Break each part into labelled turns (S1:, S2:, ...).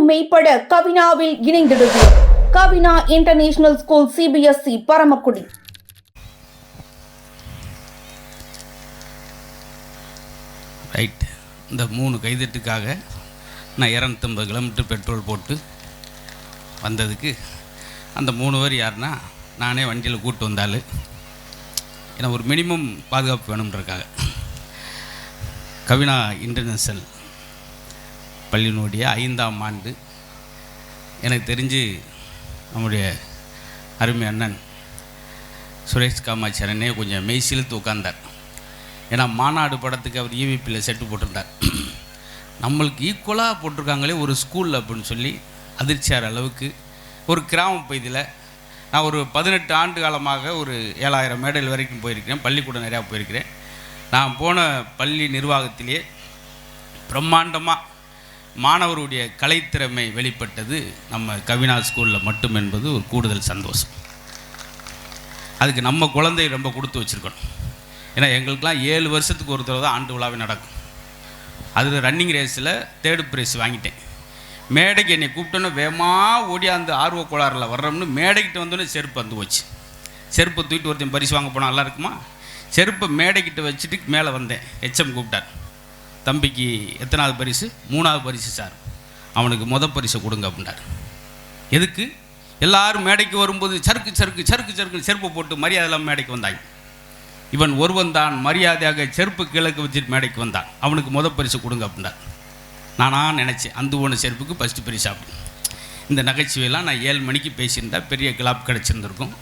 S1: மெய்ப்பட கவினாவில் இணைந்திடுவோம். Kavina international school CBSE Paramakudi.
S2: Right. இந்த 3 கைதட்டுக்காக நான் 250 கிலோமீட்டர் பெட்ரோல் போட்டு வந்ததுக்கு அந்த 3 பேர் யாருன்னா, நானே வண்டியில் கூப்பிட்டு வந்தாலும் ஏன்னா ஒரு மினிமம் பாதுகாப்பு வேணுன்றக்காக கவினா இன்டர்நேஷனல் பள்ளியினுடைய 5ஆம் ஆண்டு எனக்கு தெரிஞ்சு நம்முடைய அருமை அண்ணன் சுரேஷ் காமாட்சி அண்ணனே கொஞ்சம் மெய்சிலுத்து உட்கார்ந்தார். ஏன்னா மாநாடு படத்துக்கு அவர் EVPயில் செட்டு போட்டிருந்தார். நம்மளுக்கு ஈக்குவலாக போட்டிருக்காங்களே ஒரு ஸ்கூலில் அப்படின்னு சொல்லி அதிர்ச்சியார் அளவுக்கு ஒரு கிராம பகுதியில் நான் ஒரு 18 ஆண்டு காலமாக ஒரு 7000 மேடைகள் வரைக்கும் போயிருக்கிறேன். பள்ளிக்கூடம் நிறையா போயிருக்கிறேன். நான் போன பள்ளி நிர்வாகத்திலே பிரம்மாண்டமாக மாணவருடைய கலைத்திறமை வெளிப்பட்டது நம்ம கவினா ஸ்கூலில் மட்டும் என்பது ஒரு கூடுதல் சந்தோஷம். அதுக்கு நம்ம குழந்தை ரொம்ப கொடுத்து வச்சுருக்கணும். ஏன்னா எங்களுக்கெலாம் 7 வருஷத்துக்கு ஒரு தடவை தான் ஆண்டு விழாவே நடக்கும். அதில் ரன்னிங் ரேஸில் 3rd ப்ரைஸ் வாங்கிட்டேன். மேடைக்கு என்னை கூப்பிட்டோன்னு வேகமாக ஓடியாந்து ஆர்வ கோளாறில் வர்றோம்னு மேடைக்கிட்ட வந்தோன்னே செருப்பு வந்து போச்சு. செருப்பை தூக்கிட்டு ஒருத்தன் பரிசு வாங்க போனால் நல்லா இருக்குமா? செருப்பை மேடைக்கிட்ட வச்சுட்டு மேலே வந்தேன். HM கூப்பிட்டார். தம்பிக்கு எத்தனாவது பரிசு? 3வது பரிசு சார். அவனுக்கு மொதல் பரிசை கொடுங்க அப்படின்றார். எதுக்கு? எல்லாரும் மேடைக்கு வரும்போது சறுக்கு சறுக்கு சறுக்கு சறுக்கு செருப்பை போட்டு மரியாதைலாம் மேடைக்கு வந்தாங்க. இவன் ஒருவன் தான் மரியாதையாக செருப்பு கிழக்கு வச்சுட்டு மேடைக்கு வந்தான். அவனுக்கு மொதல் பரிசு கொடுங்க அப்படின்றார். நானாக நினச்சேன் அந்த ஒன்று செருப்புக்கு ஃபஸ்ட்டு பரிசு அப்படி. இந்த நகைச்சுவையெல்லாம் நான் 7 மணிக்கு பேசியிருந்தா பெரிய கிளாப் கிடச்சிருந்துருக்கும்.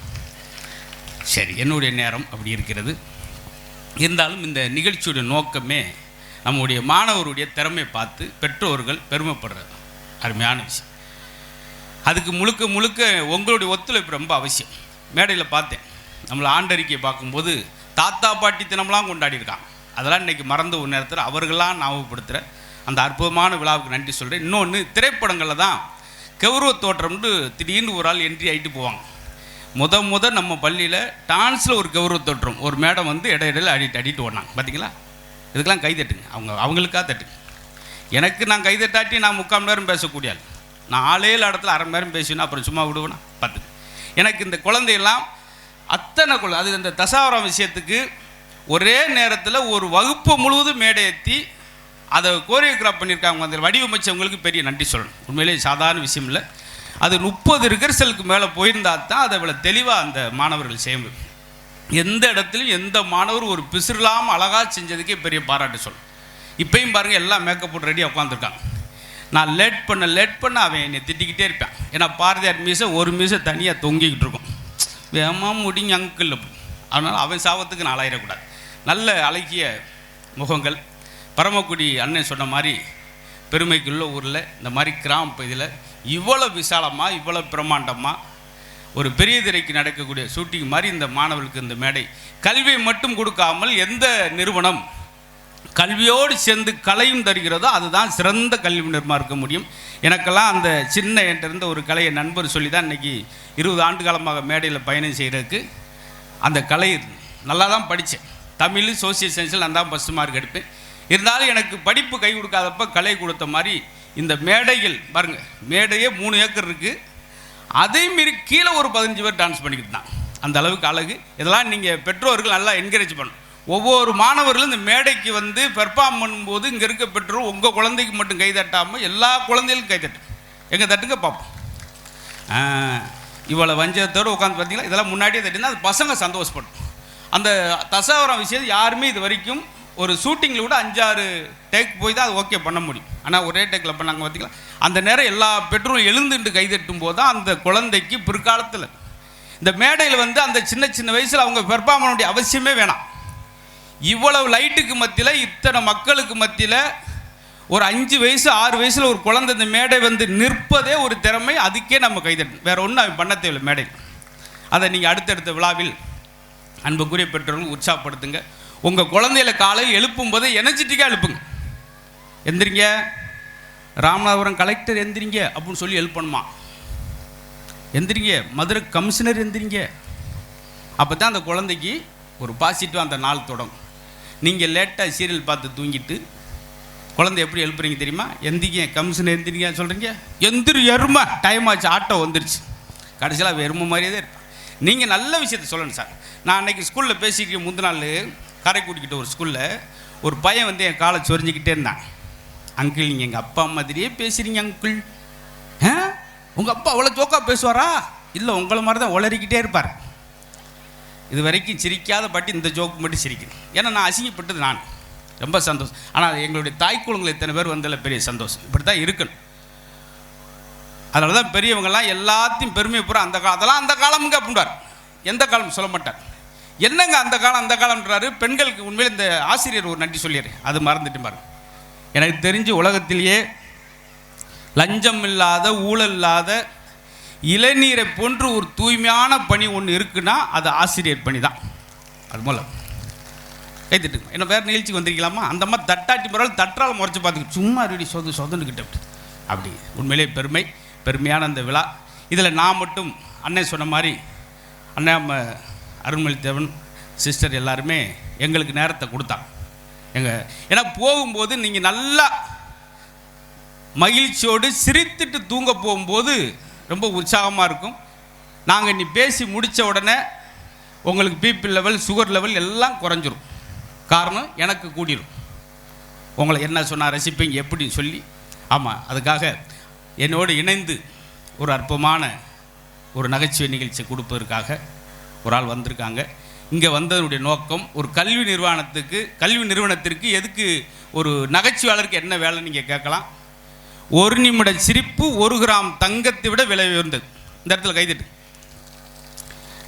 S2: சரி, என்னுடைய நேரம் அப்படி இருக்கிறது. இருந்தாலும் இந்த நிகழ்ச்சியுடைய நோக்கமே நம்முடைய மாணவருடைய திறமையை பார்த்து பெற்றோர்கள் பெருமைப்படுறது அருமையான விஷயம். அதுக்கு முழுக்க முழுக்க உங்களுடைய ஒத்துழைப்பு ரொம்ப அவசியம். மேடையில் பார்த்தேன், நம்மளை ஆண்டறிக்கையை பார்க்கும்போது தாத்தா பாட்டி தினம்லாம் கொண்டாடியிருக்காங்க. அதெல்லாம் இன்றைக்கி மறந்த ஒரு நேரத்தில் அவர்களாம் ஞாபகப்படுத்துகிற அந்த அற்புதமான விழாவுக்கு நன்றி சொல்கிறேன். இன்னொன்று, திரைப்படங்களில் தான் கௌரவ தோற்றம்னு திடீர்னு ஒரு ஆள் என்ட்ரி ஆகிட்டு போவாங்க. முத நம்ம பள்ளியில் டான்ஸில் ஒரு கௌரவ தோற்றம் ஒரு மேடம் வந்து இடையிடையில் அடிட்டு ஓடினாங்க. பார்த்தீங்களா? இதுக்கெல்லாம் கை தட்டுங்க. அவங்களுக்காக தட்டுங்க. எனக்கு நான் கை தட்டாட்டி நான் 3/4 மணி நேரம் பேசக்கூடிய ஆள். நான் 7 இடத்துல 1/2 மணி நேரம் பேசுவேன்னா அப்புறம் சும்மா விடுவேன்னா பார்த்துக்கு. எனக்கு இந்த குழந்தையெல்லாம் அத்தனை அது இந்த தசாவரம் விஷயத்துக்கு ஒரே நேரத்தில் ஒரு வகுப்பு முழுவதும் மேடையேற்றி அதை கோரியோகிராஃப் பண்ணியிருக்காங்க. அந்த வடிவமைச்சவங்களுக்கு பெரிய நன்றி சொல்லணும். உண்மையிலேயே சாதாரண விஷயம் இல்லை. அது 30 ரிகர்சலுக்கு மேலே போயிருந்தால் தான் அதை இவ்வளோ தெளிவாக அந்த மாணவர்கள் செய்ய முடியும். எந்த இடத்துலையும் எந்த மாணவர் ஒரு பிசுறுலாமல் அழகாக செஞ்சதுக்கே பெரிய பாராட்டு சொல்லணும். இப்போயும் பாருங்கள், எல்லாம் மேக்கப் போட்டு ரெடியாக உட்காந்துருக்காங்க. நான் லேட் பண்ண அவன் என்னை திட்டிக்கிட்டே இருப்பேன். ஏன்னா பாரதியார் மீசை ஒரு மீசை தனியாக தொங்கிக்கிட்டு இருக்கும். வேகமாக முடிங்க அங்கிள். அதனால் அவன் சாபத்துக்கு நான் அலையிடக்கூடாது. நல்ல அழகிய முகங்கள். பரமக்குடி அண்ணன் சொன்ன மாதிரி பெருமைக்குள்ள ஊரில் இந்த மாதிரி கிராம பகுதியில் இவ்வளோ விசாலமாக இவ்வளோ பிரம்மாண்டமாக ஒரு பெரிய திரைக்கு நடக்கக்கூடிய ஷூட்டிங் மாதிரி இந்த மாணவர்களுக்கு இந்த மேடை கல்வியை மட்டும் கொடுக்காமல் எந்த நிறுவனம் கல்வியோடு சேர்ந்து கலையும் தருகிறதோ அதுதான் சிறந்த கல்வி நிறுவனமாக இருக்க முடியும். எனக்கெல்லாம் அந்த சின்ன என்கிட்ட ஒரு கலையை நண்பர் சொல்லி தான் இன்றைக்கி 20 ஆண்டு காலமாக மேடையில் பயணம் செய்கிறதுக்கு அந்த கலை நல்லா தான் படித்தேன். தமிழ், சோசியல் சயின்ஸில் நான் தான் ஃபஸ்ட்டு மார்க் எடுப்பேன். இருந்தாலும் எனக்கு படிப்பு கை கொடுக்காதப்ப கலை கொடுத்த மாதிரி இந்த மேடைகள் பாருங்கள், மேடையே 3 ஏக்கர் இருக்குது. அதே மாரி கீழே ஒரு 15 பேர் டான்ஸ் பண்ணிக்கிட்டு தான். அந்த அளவுக்கு அழகு. இதெல்லாம் நீங்கள் பெற்றோர்கள் நல்லா என்கரேஜ் பண்ணணும். ஒவ்வொரு மாணவர்களும் இந்த மேடைக்கு வந்து பெர்ஃபார்ம் பண்ணும்போது இங்கே இருக்க பெற்றோர் உங்கள் குழந்தைக்கு மட்டும் கை தட்டாமல் எல்லா குழந்தைகளுக்கும் கை தட்டும். எங்கே தட்டுங்க பார்ப்போம். இவ்வளோ வஞ்சத்தோடு உட்காந்து பார்த்தீங்களா? இதெல்லாம் முன்னாடியே தட்டினா அது பசங்க சந்தோஷப்படும். அந்த தசாவரம் விஷயம் யாருமே இது வரைக்கும் ஒரு ஷூட்டிங்கில் கூட 5-6 டேக் போய் தான் அது ஓகே பண்ண முடியும். ஆனால் ஒரே டேக்கில் பண்ணாங்க பார்த்தீங்களா? அந்த நேரம் எல்லா பெற்றோரும் எழுந்துட்டு கைதட்டும் போது தான் அந்த குழந்தைக்கு பிற்காலத்தில் இந்த மேடையில் வந்து அந்த சின்ன வயசில் அவங்க பெர்ஃபார்ம் பண்ண வேண்டிய அவசியமே வேணாம். இவ்வளவு லைட்டுக்கு மத்தியில் இத்தனை மக்களுக்கு மத்தியில் ஒரு 5 வயசு 6 வயசில் ஒரு குழந்தை இந்த மேடை வந்து நிற்பதே ஒரு திறமை. அதுக்கே நம்ம கைதட்டணும். வேறு ஒன்றும் அவன் பண்ண தேவையில்லை மேடை. அதை நீங்கள் அடுத்தடுத்த விழாவில் அன்புக்குரிய பெற்றோர்கள் உற்சாகப்படுத்துங்க. உங்கள் குழந்தையில காலையில் எழுப்பும் போது எனர்ஜெட்டிக்காக எழுப்புங்க. எந்திரிங்க, ராமநாதபுரம் கலெக்டர் எந்திரிங்க அப்படின்னு சொல்லி எழுப்பணுமா? எந்திரிங்க, மதுரை கமிஷனர் எந்திரிங்க. அப்போ தான் அந்த குழந்தைக்கு ஒரு பாசிட்டிவாக அந்த நாள் தொடங்கும். நீங்கள் லேட்டாக சீரியல் பார்த்து தூங்கிட்டு குழந்தை எப்படி எழுப்புறீங்க தெரியுமா? எந்திரிங்க, கமிஷன் எந்திரிங்க சொல்கிறீங்க, எந்திரி எருமை, டைம் ஆச்சு, ஆட்டோ வந்துருச்சு. கடைசியில் எருமை மாதிரியே தான் இருப்பேன். நீங்கள் நல்ல விஷயத்த சொல்லணும் சார். நான் அன்றைக்கி ஸ்கூலில் பேசிக்கிட்டு முந்தின நாள் காரைக்குடிக்கிட்ட ஒரு ஸ்கூலில் ஒரு பையன் வந்து என் காலை சொரிஞ்சிக்கிட்டே இருந்தான். அங்கிள், நீங்கள் எங்கள் அப்பா மாதிரியே பேசுகிறீங்க அங்கிள். உங்கள் அப்பா அவ்வளோ ஜோக்காக பேசுவாரா? இல்லை, உங்களை மாதிரி தான் உளறிக்கிட்டே இருப்பார். இது வரைக்கும் சிரிக்காத பாட்டி இந்த ஜோக்கு மட்டும் சிரிக்கிறேன். ஏன்னா நான் அசிங்கப்பட்டது நான். ரொம்ப சந்தோஷம். ஆனால் எங்களுடைய தாய் குழுங்கள் இத்தனை பேர் வந்ததில் பெரிய சந்தோஷம். இப்படி தான் இருக்கணும். அதனால தான் பெரியவங்கெல்லாம் எல்லாத்தையும் பெருமையை பூரா அந்த காலம், அதெல்லாம் அந்த காலமுங்க அப்படின்றார். எந்த காலம் சொல்ல மாட்டார். என்னங்க அந்த காலம் அந்த காலம்ன்றாரு. பெண்களுக்கு உண்மையில் இந்த ஆசிரியர் ஒரு நன்றி சொல்லிடுற, அது மறந்துட்டு பாரு. எனக்கு தெரிஞ்சு உலகத்திலேயே லஞ்சம் இல்லாத, ஊழல் இல்லாத, இளநீரை போன்று ஒரு தூய்மையான பணி ஒன்று இருக்குன்னா அது ஆசிரியர் பணி தான். அது மூலம் கைத்திட்டு என்ன வேறு நிகழ்ச்சிக்கு வந்திருக்கலாமா? அந்த மாதிரி தட்டாட்டி முறையில் தட்டால் முறைச்சி பார்த்துக்கிட்டு சும்மா ரெடி சொதந்துக்கிட்ட அப்படி உண்மையிலே பெருமையான அந்த விழா. இதில் நான் மட்டும் அண்ணன் சொன்ன மாதிரி அண்ணன் அருண்மொழித்தேவன் சிஸ்டர் எல்லாருமே எங்களுக்கு நேரத்தை கொடுத்தாங்க. ஏன்னா போகும்போது நீங்கள் நல்லா மகிழ்ச்சியோடு சிரித்துட்டு தூங்க போகும்போது ரொம்ப உற்சாகமாக இருக்கும். நாங்கள் இன்னி பேசி முடித்த உடனே உங்களுக்கு பிபி லெவல், சுகர் லெவல் எல்லாம் குறைஞ்சிரும். காரணம் எனக்கு கூடிரும். உங்களை என்ன சொன்னால் ரசிப்பீங்க எப்படின்னு சொல்லி. ஆமாம், அதுக்காக என்னோடு இணைந்து ஒரு அற்புதமான ஒரு நகைச்சுவை நிகழ்ச்சி கொடுப்பதற்காக ஒரு ஆள் வந்திருக்காங்க. இங்கே வந்ததனுடைய நோக்கம், ஒரு கல்வி நிறுவனத்திற்கு எதுக்கு ஒரு நகைச்சுவாளருக்கு என்ன வேலை நீங்கள் கேட்கலாம். 1 நிமிட சிரிப்பு 1 கிராம் தங்கத்தை விட விலை உயர்ந்தது. இந்த இடத்துல கைதட்டு.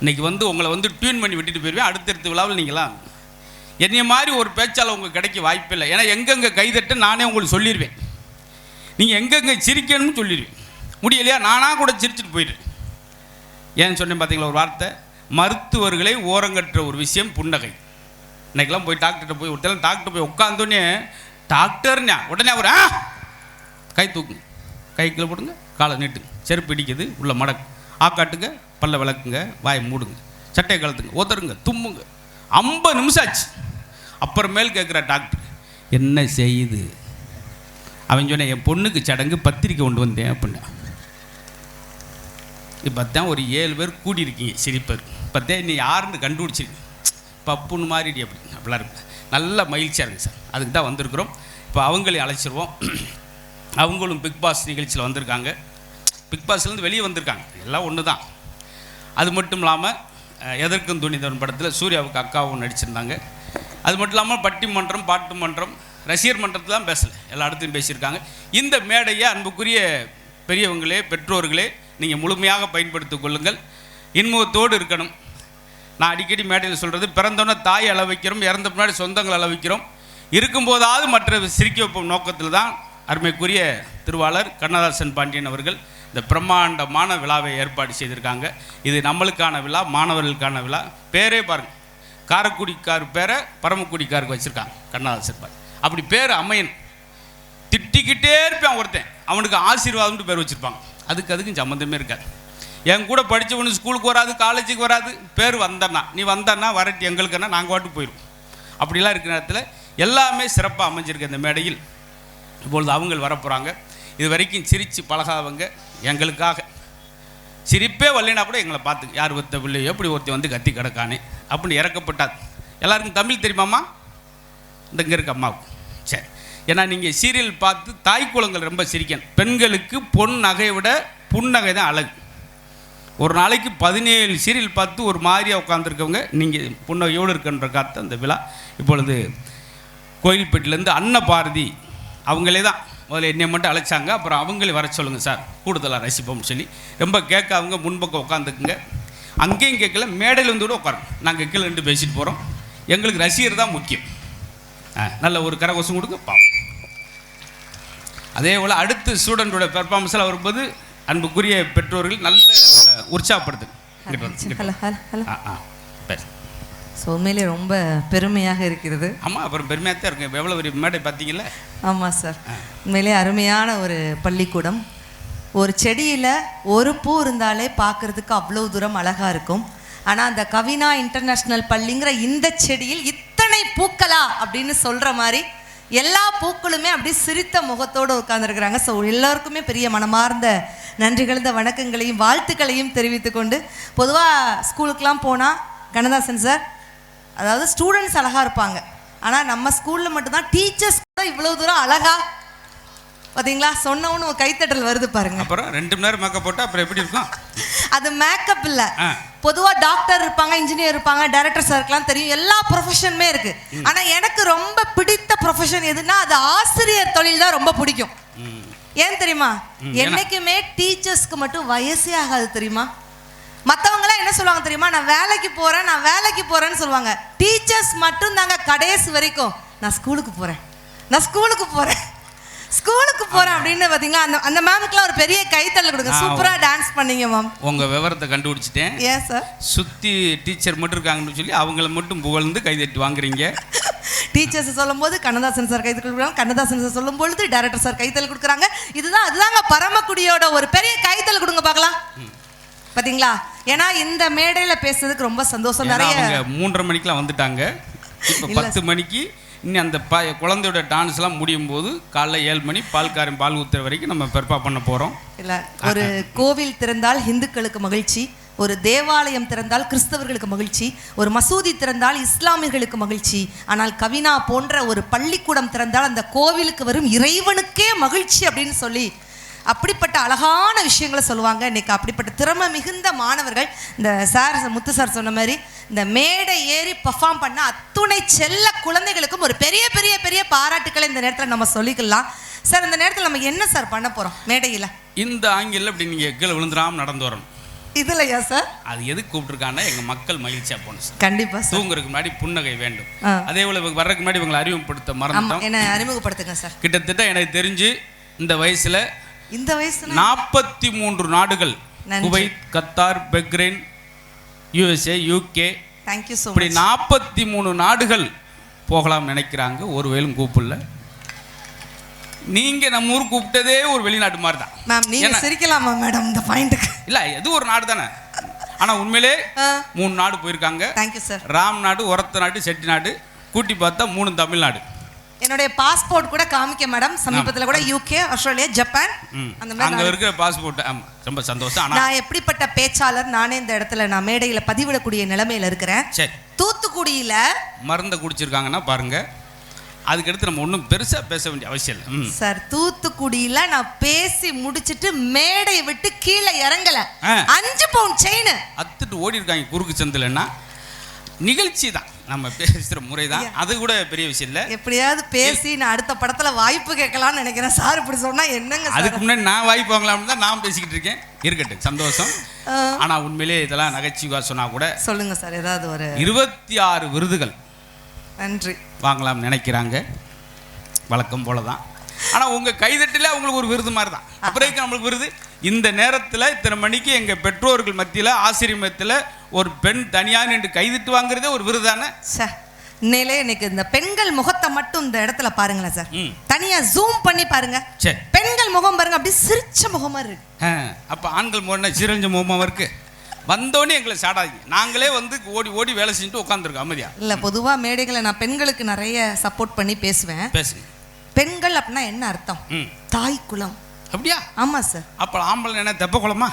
S2: இன்றைக்கி வந்து உங்களை வந்து டியூன் பண்ணி விட்டுட்டு போயிடுவேன். அடுத்தடுத்த விழாவில் நீங்களாம் என்னைய மாதிரி ஒரு பேச்சாளர் உங்களுக்கு கிடைக்க வாய்ப்பு இல்லை. ஏன்னா எங்கெங்கே கைதட்டு நானே உங்களுக்கு சொல்லிடுவேன். நீங்கள் எங்கெங்கே சிரிக்கணும்னு சொல்லிடுவேன். முடியலையா நானாக கூட சிரிச்சுட்டு போயிடுவேன். ஏன்னு சொன்னேன் பார்த்தீங்களா ஒரு வார்த்தை, மருத்துவர்களை ஓரங்கற்ற ஒரு விஷயம் புன்னகை. இன்றைக்கெல்லாம் போய் டாக்டர்கிட்ட போய் ஒருத்தர் டாக்டர் போய் உட்காந்தோடனே டாக்டர்னா உடனே அவர் கை தூக்குங்க, கை கீழே போடுங்க, காலை நீட்டுங்க, செருப்பு இடிக்குது, உள்ள மடக்கு, ஆக்காட்டுங்க, பல்ல விளக்குங்க, வாயை மூடுங்க, சட்டையை கலத்துங்க, உதருங்க, தும்முங்க. 50 நிமிஷம் ஆச்சு. அப்புறமேல் கேட்குற டாக்டர் என்ன செய்யுது. அவன் சொன்ன என் பொண்ணுக்கு சடங்கு பத்திரிக்கை கொண்டு வந்தேன் அப்படின்னா. இப்போ தான் ஒரு 7 பேர் கூடியிருக்கீங்க சிரிப்பர். பார்த்தேன் நீ யாருன்னு கண்டுபிடிச்சிருக்கு. பப்புன்னு மாறிடி அப்படிலாம் இருக்கு. நல்ல மகிழ்ச்சியாக இருக்குது சார். அதுக்கு தான் வந்திருக்கிறோம். இப்போ அவங்களையும் அழைச்சிருவோம். அவங்களும் பிக் பாஸ் நிகழ்ச்சியில் வந்திருக்காங்க. பிக் பாஸ்லேருந்து வெளியே வந்திருக்காங்க. எல்லாம் ஒன்று தான். அது மட்டும் இல்லாமல் எதற்கும் துணிந்தவன் படத்தில் சூர்யாவுக்கு அக்காவும் நடிச்சிருந்தாங்க. அது மட்டும் இல்லாமல் பட்டிமன்றம், பாட்டு மன்றம், ரசிகர் மன்றத்தில் தான் பேசலை, எல்லா இடத்துலையும் பேசியிருக்காங்க. இந்த மேடையை அன்புக்குரிய பெரியவங்களே, பெற்றோர்களே, நீங்கள் முழுமையாக பயன்படுத்திக் கொள்ளுங்கள். இன்முகத்தோடு இருக்கணும். நான் அடிக்கடி மேடையில் சொல்கிறது, பிறந்தோன்னே தாய் அள வைக்கிறோம், இறந்த முன்னாடி சொந்தங்கள் அள வைக்கிறோம். இருக்கும்போதாவது மற்ற சிரிக்க வைப்போம் நோக்கத்தில் தான் அருமைக்குரிய திருவாளர் கண்ணதாசன் பாண்டியன் அவர்கள் இந்த பிரம்மாண்டமான விழாவை ஏற்பாடு செய்திருக்காங்க. இது நம்மளுக்கான விழா, மாணவர்களுக்கான விழா. பேரே பாருங்கள், காரைக்குடிக்கார் பேரை பரமக்குடிக்காருக்கு வச்சுருக்காங்க, கண்ணதாசன் பாண்டி. அப்படி பேர் அமையன். திட்டிக்கிட்டே இருப்பேன் ஒருத்தன், அவனுக்கு ஆசீர்வாதம்னு பேர் வச்சுருப்பாங்க. அதுக்கும் சம்மந்தமே இருக்காது. என் கூட படித்தவனு ஸ்கூலுக்கு வராது, காலேஜுக்கு வராது, பேர் வந்தன்னா நீ வந்தன்னா வரட்டி எங்களுக்குன்னா நாங்கள் வாட்டு போயிடுவோம். அப்படிலாம் இருக்கிற நேரத்தில் எல்லாமே சிறப்பாக அமைஞ்சிருக்கு இந்த மேடையில். இப்பொழுது அவங்க வரப்போகிறாங்க. இது வரைக்கும் சிரித்து பழகாதவங்க எங்களுக்காக சிரிப்பே வரலைன்னா கூட எங்களை பார்த்து யார் ஒருத்த பிள்ளை எப்படி ஒருத்தர் வந்து கத்தி கிடக்கானே அப்படின்னு இறக்கப்பட்டார். எல்லாருக்கும் தமிழ் தெரியுமாம்மா? இந்த இங்கே இருக்க அம்மாவுக்கு சரி. ஏன்னா நீங்கள் சீரியல் பார்த்து தாய் குலங்கள் ரொம்ப சிரிக்கணும். பெண்களுக்கு பொன் நகையை விட புன்னகை தான் அழகு. ஒரு நாளைக்கு 17 சீரியல் பார்த்து ஒரு மாதிரியாக உட்காந்துருக்கவங்க நீங்கள் புன்னகையோடு இருக்கின்ற காத்த அந்த விழா. இப்பொழுது கோயில்பேட்டிலேருந்து அன்னபாரதி அவங்களே தான் முதல்ல என்னை மட்டும் அழைச்சாங்க. அப்புறம் அவங்களே வர சொல்லுங்கள் சார், கூடுதலாக ரசிப்போம்னு சொல்லி ரொம்ப கேட்க அவங்க முன்பக்கம் உட்காந்துக்குங்க. அங்கேயும் கேட்கல, மேடையில் வந்து கூட உட்காருங்க. நாங்கள் கீழே ரெண்டு பேசிட்டு போகிறோம். எங்களுக்கு ரசிகர் தான் முக்கியம். நல்ல ஒரு கரகோஷம் கொடுங்க பாவம். அதே போல் அடுத்து ஸ்டூடெண்ட்டோட பெர்ஃபார்மன்ஸில் வரும்போது அன்புக்குரிய பெற்றோர்கள் நல்ல உற்சாகப்படுத்து.
S3: ஸோ உண்மையிலே ரொம்ப பெருமையாக இருக்கிறது.
S2: ஆமாம், அப்புறம் பெருமையாக தான் இருக்கு. எவ்வளோ ஒரு மேடை பார்த்தீங்களா?
S3: ஆமாம் சார், உண்மையிலே அருமையான ஒரு பள்ளிக்கூடம். ஒரு செடியில் ஒரு பூ இருந்தாலே பார்க்குறதுக்கு அவ்வளோ தூரம் அழகாக இருக்கும். ஆனால் அந்த கவினா இன்டர்நேஷ்னல் பள்ளிங்கிற இந்த செடியில் இத்தனை பூக்களா அப்படின்னு சொல்கிற மாதிரி எல்லா பூக்களுமே அப்படி சிரித்த முகத்தோடு உட்கார்ந்துருக்குறாங்க. ஸோ எல்லாருக்குமே பெரிய மனமார்ந்த நன்றிகள்ந்த வணக்கங்களையும் வாழ்த்துக்களையும் தெரிவித்து கொண்டு, பொதுவாக ஸ்கூலுக்கெலாம் போனால் கண்ணதாசன் சார், அதாவது ஸ்டூடெண்ட்ஸ் அழகாக இருப்பாங்க, ஆனால் நம்ம ஸ்கூலில் மட்டும்தான் டீச்சர்ஸ் கூட இவ்வளோ தூரம் அழகா பார்த்தீங்களா, சொன்னவனு கைத்தட்டல் வருது பாருங்க.
S2: அப்புறம் 2 மணி நேரம் மேக்கப் போட்டால் அப்புறம் எப்படி இருக்கும்?
S3: அது மேக்கப் இல்லை. பொதுவாக டாக்டர் இருப்பாங்க, இன்ஜினியர் இருப்பாங்க, டைரக்டர் சாருக்கெல்லாம் தெரியும், எல்லா ப்ரொஃபஷனுமே இருக்கு. ஆனால் எனக்கு ரொம்ப பிடித்த ப்ரொஃபஷன் எதுனா அது ஆசிரியர் தொழில் தான் ரொம்ப பிடிக்கும். ஏன் தெரியுமா? என்னைக்குமே டீச்சர்ஸ்க்கு மட்டும் வயசே ஆகாது தெரியுமா. மற்றவங்களாம் என்ன சொல்லுவாங்க தெரியுமா, நான் வேலைக்கு போறேன்னு சொல்லுவாங்க. டீச்சர்ஸ் மட்டும் தாங்க கடைசி வரைக்கும் நான் ஸ்கூலுக்கு போறேன் அப்படின்னு பார்த்தீங்களா. அந்த மேமுக்குலாம் ஒரு பெரிய கைத்தட்டல் கொடுங்க. சூப்பரா டான்ஸ் பண்ணீங்க மேம்.
S2: உங்க விவரத்தை கண்டுபிடிச்சிட்டேன்.
S3: ஏன் சார்
S2: சுத்தி டீச்சர் மட்டும் இருக்காங்கன்னு சொல்லி அவங்கள மட்டும் புகழ்ந்து கைதட்டி வாங்குறீங்க.
S3: டீச்சர்ஸ் சொல்லும்போது கண்ணதாசன் சார் கைத்தல் கொடுக்குறாங்க, கண்ணதாசன் சார் சொல்லும் பொழுது டைரக்டர் சார் கைத்தல் கொடுக்குறாங்க. அதுதாங்க பரமக்குடியோட ஒரு பெரிய கைத்தல் கொடுங்க பார்க்கலாம். பாத்தீங்களா? ஏன்னா இந்த மேடையில பேசுறதுக்கு ரொம்ப சந்தோஷம். நிறைய
S2: 3:30 மணிக்கெல்லாம் வந்துட்டாங்க. இப்போ 10 மணிக்கு இன்னும் அந்த குழந்தையோட டான்ஸ்லாம் முடியும் போது காலைல 7 மணி பால்காரன் பால் ஊற்றுற வரைக்கும் நம்ம பெர்ஃபார்ம் பண்ண போகிறோம்.
S3: இல்லை, ஒரு கோவில் திறந்தால் இந்துக்களுக்கு மகிழ்ச்சி, ஒரு தேவாலயம் திறந்தால் கிறிஸ்தவர்களுக்கு மகிழ்ச்சி, ஒரு மசூதி திறந்தால் இஸ்லாமியர்களுக்கு மகிழ்ச்சி. ஆனால் கவினா போன்ற ஒரு பள்ளிக்கூடம் திறந்தால் அந்த கோவிலுக்கு வரும் இறைவனுக்கே மகிழ்ச்சி அப்படின்னு சொல்லி அப்படிப்பட்ட அழகான விஷயங்களை சொல்லுவாங்க. இன்னைக்கு அப்படிப்பட்ட திறமை மிகுந்த மாணவர்கள், இந்த சார் முத்து சார் சொன்ன மாதிரி இந்த மேடை ஏறி பர்ஃபார்ம் பண்ண அத்துணை செல்ல குழந்தைகளுக்கும் ஒரு பெரிய பெரிய பெரிய பாராட்டுக்களை இந்த நேரத்தில் நம்ம சொல்லிக்கலாம். சார், இந்த நேரத்தில் நம்ம என்ன சார் பண்ண போகிறோம் மேடையில்?
S2: இந்த ஆங்கில அப்படி நீங்கள் கீழே விழுந்துடாமல் நடந்து வரணும்.
S3: இதுலையா சார்?
S2: அது எதுக்கு கூப்பிட்டுருக்காங்கன்னா எங்கள் மக்கள் மகிழ்ச்சியாக போகணும் சார்.
S3: கண்டிப்பாக.
S2: தூங்குறதுக்கு முன்னாடி புன்னகை வேண்டும். அதே போல் வர்றதுக்கு முன்னாடி இவங்களை அறிமுகப்படுத்த மறந்துட்டோம்.
S3: என்ன அறிமுகப்படுத்துங்க சார்.
S2: கிட்டத்தட்ட எனக்கு தெரிஞ்சு இந்த வயசுல 43 நாடுகள், Kuwait, Qatar, Bahrain, USA, UK,
S3: thank you so much,
S2: இப்படி 43 நாடுகள் போகலாம் நினைக்கிறாங்க. ஒரு வேலும் கூப்பிடல. நீங்க நம்ம ஊர் கூப்பிட்டதே ஒரு வெளிநாட்டு மாதிரி தான்
S3: மேம். நீங்க சிரிக்கலாமா மேடம் இந்த பாயிண்ட்க்கு?
S2: இல்ல, எது ஒரு நாடு தானே. ஆனா உண்மையிலே 3 நாடு போயிருக்காங்க.
S3: Thank you sir. ராம்
S2: நாடு, ஒரத்த நாடு, செட்டி நாடு, கூட்டி பார்த்தா 3 தமிழ்நாடு.
S3: என்னுடைய பாஸ்போர்ட் கூட காமிக்க மேடம். சமீபத்தில் கூட UK, ஆஸ்திரேலியா, ஜப்பான் அந்த மாதிரி
S2: அங்க இருக்கிற பாஸ்போர்ட். ரொம்ப சந்தோஷம்.
S3: நான் எப்படிப்பட்ட பேச்சாளர், நானே இந்த இடத்துல நான் மேடையில பதிவிடக்கூடிய நிலைமையில இருக்கிறேன்.
S2: சரி,
S3: தூத்துக்குடியில
S2: மருந்தை குடிச்சிருக்காங்கன்னா பாருங்க. அதுக்கடுத்து நம்ம ஒன்றும் பெருசா பேச வேண்டிய அவசியம் இல்லை
S3: சார். தூத்துக்குடியில நான் பேசி முடிச்சிட்டு மேடை விட்டு கீழே இறங்கல. 5 பவுண்ட் செயின்
S2: அத்துட்டு ஓடி இருக்காங்க குறுக்கு சந்திலன்னா. நிகழ்ச்சி தான், நம்ம பேசுகிற முறை தான், அது கூட பெரிய விஷயம் இல்லை.
S3: எப்படியாவது பேசி நான் அடுத்த படத்தில் வாய்ப்பு கேட்கலாம்னு நினைக்கிறேன். சார் இப்படி சொன்னால் என்னங்க?
S2: அதுக்கு முன்னாடி நான் வாய்ப்பு வாங்கலாம்னு தான் நான் பேசிக்கிட்டு இருக்கேன். இருக்கட்டும், சந்தோஷம். ஆனால் உண்மையிலே இதெல்லாம் நகைச்சுவா சொன்னால் கூட
S3: சொல்லுங்க சார். ஏதாவது ஒரு
S2: 26 விருதுகள்
S3: நன்றி
S2: வாங்கலாம்னு நினைக்கிறாங்க. வழக்கம் போல தான். ஆனால் உங்கள் கைதட்டில் அவங்களுக்கு ஒரு விருது மாதிரி தான். அப்புறம் நம்மளுக்கு விருது இந்த நேரத்தில் இத்தனை மணிக்கு எங்கள் பெற்றோர்கள் மத்தியில் ஆசிரியர் மத்தியில் ஒரு பெண் தனியாக நின்று கைதிட்டு வாங்குறதே ஒரு விருதானே
S3: சார். இன்னையிலே இன்னைக்கு இந்த பெண்கள் முகத்தை மட்டும் இந்த இடத்துல பாருங்களேன் சார். தனியா ஜூம் பண்ணி பாருங்க.
S2: சரி,
S3: பெண்கள் முகம் பாருங்க, அப்படி சிரிச்ச முகமா இருக்கு.
S2: அப்போ ஆண்கள் முகம் சிரிஞ்ச முகமாக இருக்கு. வந்தோடனே எங்களை சாடாதீங்க. நாங்களே வந்து ஓடி ஓடி வேலை செஞ்சுட்டு உட்காந்துருக்கோம் அமைதியா.
S3: இல்லை, பொதுவாக மேடைகளை நான் பெண்களுக்கு நிறைய சப்போர்ட் பண்ணி பேசுவேன்.
S2: பேசுங்க.
S3: பெண்கள் அப்படின்னா என்ன அர்த்தம்? தாய் குலம்.
S2: அப்படியா?
S3: ஆமாம் சார்.
S2: அப்போ ஆம்பளை என்ன தெப்ப குளமா?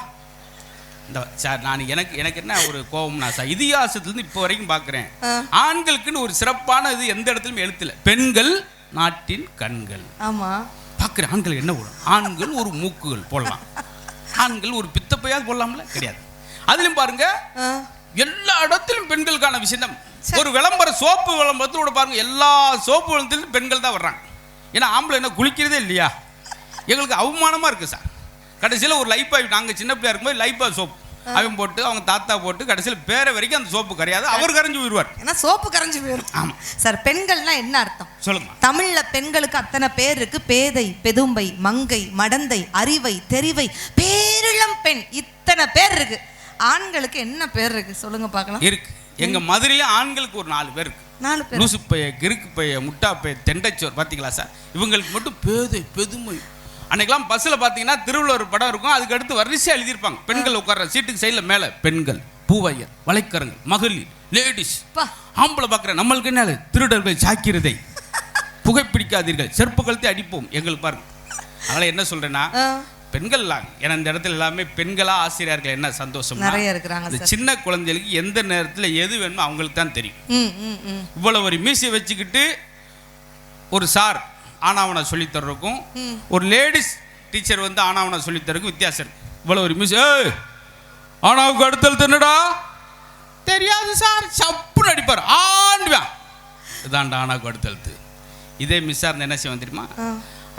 S2: இந்த சார், நான் எனக்கு என்ன ஒரு கோபம்னா சார், இதிகாசத்துலேருந்து இப்போ வரைக்கும் பார்க்குறேன், ஆண்களுக்குன்னு ஒரு சிறப்பான இது எந்த இடத்துலையும் எழுத்துல. பெண்கள் நாட்டின் கண்கள்.
S3: ஆமாம்,
S2: பார்க்குறேன். ஆண்கள் என்ன போடலாம்? ஆண்கள் ஒரு மூக்குகள் போடலாம், ஆண்கள் ஒரு பித்தப்பையாவது போடலாம்ல? கிடையாது. அதுலேயும் பாருங்க, எல்லா இடத்திலும் பெண்களுக்கான விஷயம் தான். ஒரு விளம்பரம், சோப்பு விளம்பரத்தோட பாருங்க, எல்லா சோப்பு விளம்பரத்திலும் பெண்கள் தான் வர்றாங்க. ஏன்னா ஆம்பளை என்ன குளிக்கிறதே இல்லையா? எங்களுக்கு அவமானமாக இருக்குது சார். கடைசியில் ஒரு லைப்பாய், நாங்கள் சின்ன பிள்ளையா இருக்கும்போது லைப்பா சோப்பு அவன் போட்டு, அவங்க தாத்தா போட்டு, கடைசியில் பேரை வரைக்கும் அந்த சோப்பு கரையாது, அவர் கரைஞ்சு போயிடுவார்.
S3: ஏன்னா சோப்பு கரைஞ்சு போயிடும். ஆமாம் சார். பெண்கள்னா என்ன அர்த்தம்
S2: சொல்லுங்க.
S3: தமிழில் பெண்களுக்கு அத்தனை பேர் இருக்கு. பேதை, பெதும்பை, மங்கை, மடந்தை, அறிவை, தெரிவை, பேரிளம் பெண், இத்தனை பேர் இருக்கு. ஆண்களுக்கு என்ன பேர் இருக்கு சொல்லுங்க பார்க்கலாம்.
S2: இருக்கு. எங்க மதுரையில ஆண்களுக்கு ஒரு 4 பேர் இருக்கு.
S3: 4 பேர்.
S2: லூசு பைய, கிறுக்கு பைய, முட்டா பைய, தெண்டைச்சோர். பார்த்தீங்களா சார்? இவங்களுக்கு மட்டும் பேதை, பெதுமை. அன்னைக்கெல்லாம் பஸ்ஸில் பார்த்தீங்கன்னா திருவள்ளுவர் படம் இருக்கும், அதுக்கு அடுத்து வரிசையாக எழுதியிருப்பாங்க. பெண்கள் உட்கார்ற சீட்டுக்கு சைடில் மேலே பெண்கள், பூவையர், வளைக்கரங்கள், மகளிர், லேடிஸ். ஆம்பளை பார்க்குறேன், நம்மளுக்கு என்ன திருடர்கள் சாக்கிறதை புகைப்பிடிக்காதீர்கள், செருப்பு கழுத்தை அடிப்போம் எங்களுக்கு பாருங்க. அதனால் என்ன சொல்கிறேன்னா, பெண்கள்லாம் ஏன்னா இந்த இடத்துல எல்லாமே பெண்களாக ஆசிரியர்கள் என்ன சந்தோஷம்
S3: நிறைய இருக்கிறாங்க.
S2: இந்த சின்ன குழந்தைகளுக்கு எந்த நேரத்தில் எது வேணுமோ அவங்களுக்கு தான் தெரியும். இவ்வளவு ஒரு மீசை வச்சுக்கிட்டு ஒரு சார் ஆனாவனை சொல்லித்தர்றதுக்கும் ஒரு லேடிஸ் டீச்சர் வந்து ஆனாவனை சொல்லித்தரதுக்கும் வித்தியாசம் இருக்கு. இவ்வளோ ஒரு மீசை, ஆனாவுக்கு அடுத்தல் தின்னடா தெரியாது சார், சப்புன்னு அடிப்பார், ஆண்டுவான். இதாண்டா ஆனாவுக்கு அடுத்தழுத்து. இதே மிஸ்ஸாக இருந்தால் என்ன செய்வான் தெரியுமா,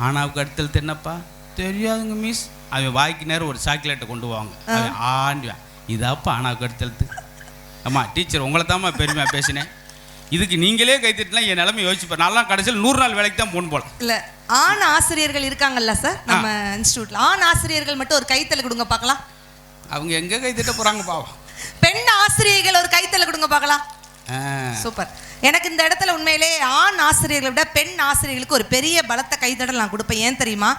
S2: ஆனாவுக்கு அடுத்தழுத்து என்னப்பா தெரியாதுங்க மிஸ், அவன் வாய்க்கு நேரம் ஒரு சாக்லேட்டை கொண்டு வாங்க, அவன் ஆண்டுவான். இதாப்பா ஆனாவுக்கு அடுத்தழுத்து. அம்மா டீச்சர் உங்களை தான்மா பெருமையாக பேசினேன், இதுக்கு நீங்களே கைத்திட்டுலாம் என் நிலைமை யோசிப்பேன். நான்லாம் கடைசியில் 100 நாள் வேலைக்கு தான் போகணும் போல.
S3: இல்லை, ஆண் ஆசிரியர்கள் இருக்காங்கல்ல சார் நம்ம இன்ஸ்டியூட்டில், ஆண் ஆசிரியர்கள் மட்டும் ஒரு கைத்தல் கொடுங்க பார்க்கலாம்.
S2: அவங்க எங்கே கைத்திட்ட போகிறாங்க பாவம்.
S3: பெண் ஆசிரியர்கள் ஒரு கைத்தல் கொடுங்க பார்க்கலாம். சூப்பர். எனக்கு இந்த இடத்துல உண்மையிலே ஆண் ஆசிரியர்களை விட பெண் ஆசிரியர்களுக்கு ஒரு பெரிய பலத்த கைத்தடல் நான் கொடுப்பேன். ஏன் தெரியுமா,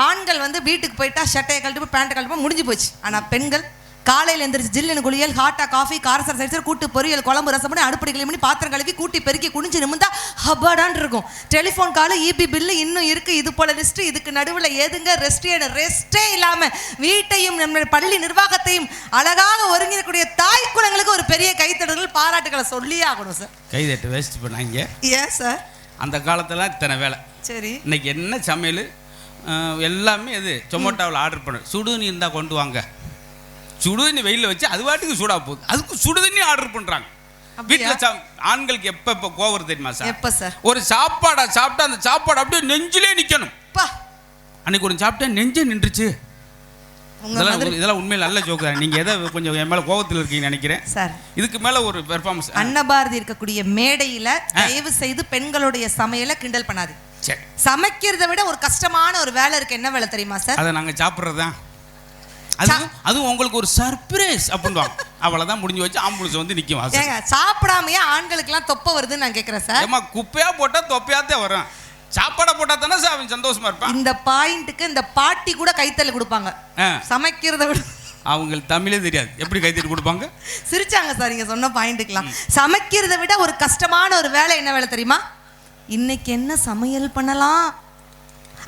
S3: ஆண்கள் வந்து வீட்டுக்கு போயிட்டா ஷர்ட்டையை கழட்டி பேண்ட்டை கழட்டி முடிஞ்சு போச்சு. ஆனால் பெண்கள் காலையில் எந்திரிச்சு ஜில்லுன்னு குளியல், ஹாட்டா காஃபி, காரசர சைசர், கூட்டு பொரியல், குழம்பு ரசம் பண்ணி அடுப்படி கிளம்பி பாத்திரம் கழுவி கூட்டி பெருக்கி குனிஞ்சு நிமிந்தா ஹபாடான் இருக்கும். டெலிஃபோன் காலு, இபி பில்லு இன்னும் இருக்கு, இது போல லிஸ்ட், இதுக்கு நடுவில் ஏதுங்க ரெஸ்டே இல்லாமல் வீட்டையும் நம்ம பள்ளி நிர்வாகத்தையும் அழகாக ஒருங்கிடக்கூடிய தாய் குலங்களுக்கு ஒரு பெரிய கைத்தடல்கள் பாராட்டுகளை சொல்லியே ஆகணும் சார்.
S2: கைதட்டு வேஸ்ட் பண்ணாங்க.
S3: ஏன் சார்?
S2: அந்த காலத்தில் இத்தனை வேலை.
S3: சரி,
S2: இன்னைக்கு என்ன சமையல் எல்லாமே இது ஜொமேட்டோவில் ஆர்டர் பண்ணு, சுடுதண்ணி இருந்தால் கொண்டு வாங்க, சுடுதண்ணி வெயிலில் வச்சு அது வாட்டுக்கு சூடாக போகுது, அதுக்கு சுடுதண்ணி ஆர்டர் பண்ணுறாங்க. வீட்டில் ஆண்களுக்கு எப்போ கோவம் தெரியுமா சார்?
S3: எப்போ சார்?
S2: ஒரு சாப்பாடை சாப்பிட்டா அந்த சாப்பாடு அப்படியே நெஞ்சிலே நிற்கணும். அன்னைக்கு ஒரு சாப்பிட்டா நெஞ்சே நின்றுச்சு. இதெல்லாம் உண்மையில் நல்ல ஜோக்கு தான். நீங்கள் எதை கொஞ்சம் என் மேலே கோவத்தில் இருக்கீங்கன்னு நினைக்கிறேன் சார். இதுக்கு மேலே ஒரு பெர்ஃபார்மன்ஸ்.
S3: அன்னபாரதி இருக்கக்கூடிய மேடையில் தயவு செய்து பெண்களுடைய சமையலை கிண்டல் பண்ணாது.
S2: சரி,
S3: சமைக்கிறத விட ஒரு கஷ்டமான ஒரு வேலை இருக்கு. என்ன வேலை தெரியுமா சார்?
S2: அதை நாங்கள் சாப்பிட்றது தான். அதுவும் உங்களுக்கு ஒரு சர்ப்ரைஸ் அப்படின்வாங்க. அவ்வளோதான் முடிஞ்சு வச்சு ஆம்புலன்ஸ் வந்து நிற்கும்.
S3: சாப்பிடாமையே ஆண்களுக்கெல்லாம் தொப்பை வருதுன்னு நான் கேட்குறேன் சார்.
S2: ஏமா குப்பையாக போட்டால் தொப்பையாத்தான் வரும், சாப்பாடை போட்டால் தானே சார் அவன் சந்தோஷமா இருப்பான்.
S3: இந்த பாயிண்ட்டுக்கு இந்த பாட்டி கூட கைத்தல் கொடுப்பாங்க. சமைக்கிறத விட
S2: அவங்களுக்கு தமிழே தெரியாது, எப்படி கைத்தல் கொடுப்பாங்க?
S3: சிரிச்சாங்க சார் நீங்க சொன்ன பாயிண்ட்டுக்கலாம். சமைக்கிறத விட ஒரு கஷ்டமான ஒரு வேலை என்ன வேலை தெரியுமா? இன்னைக்கு என்ன சமையல் பண்ணலாம்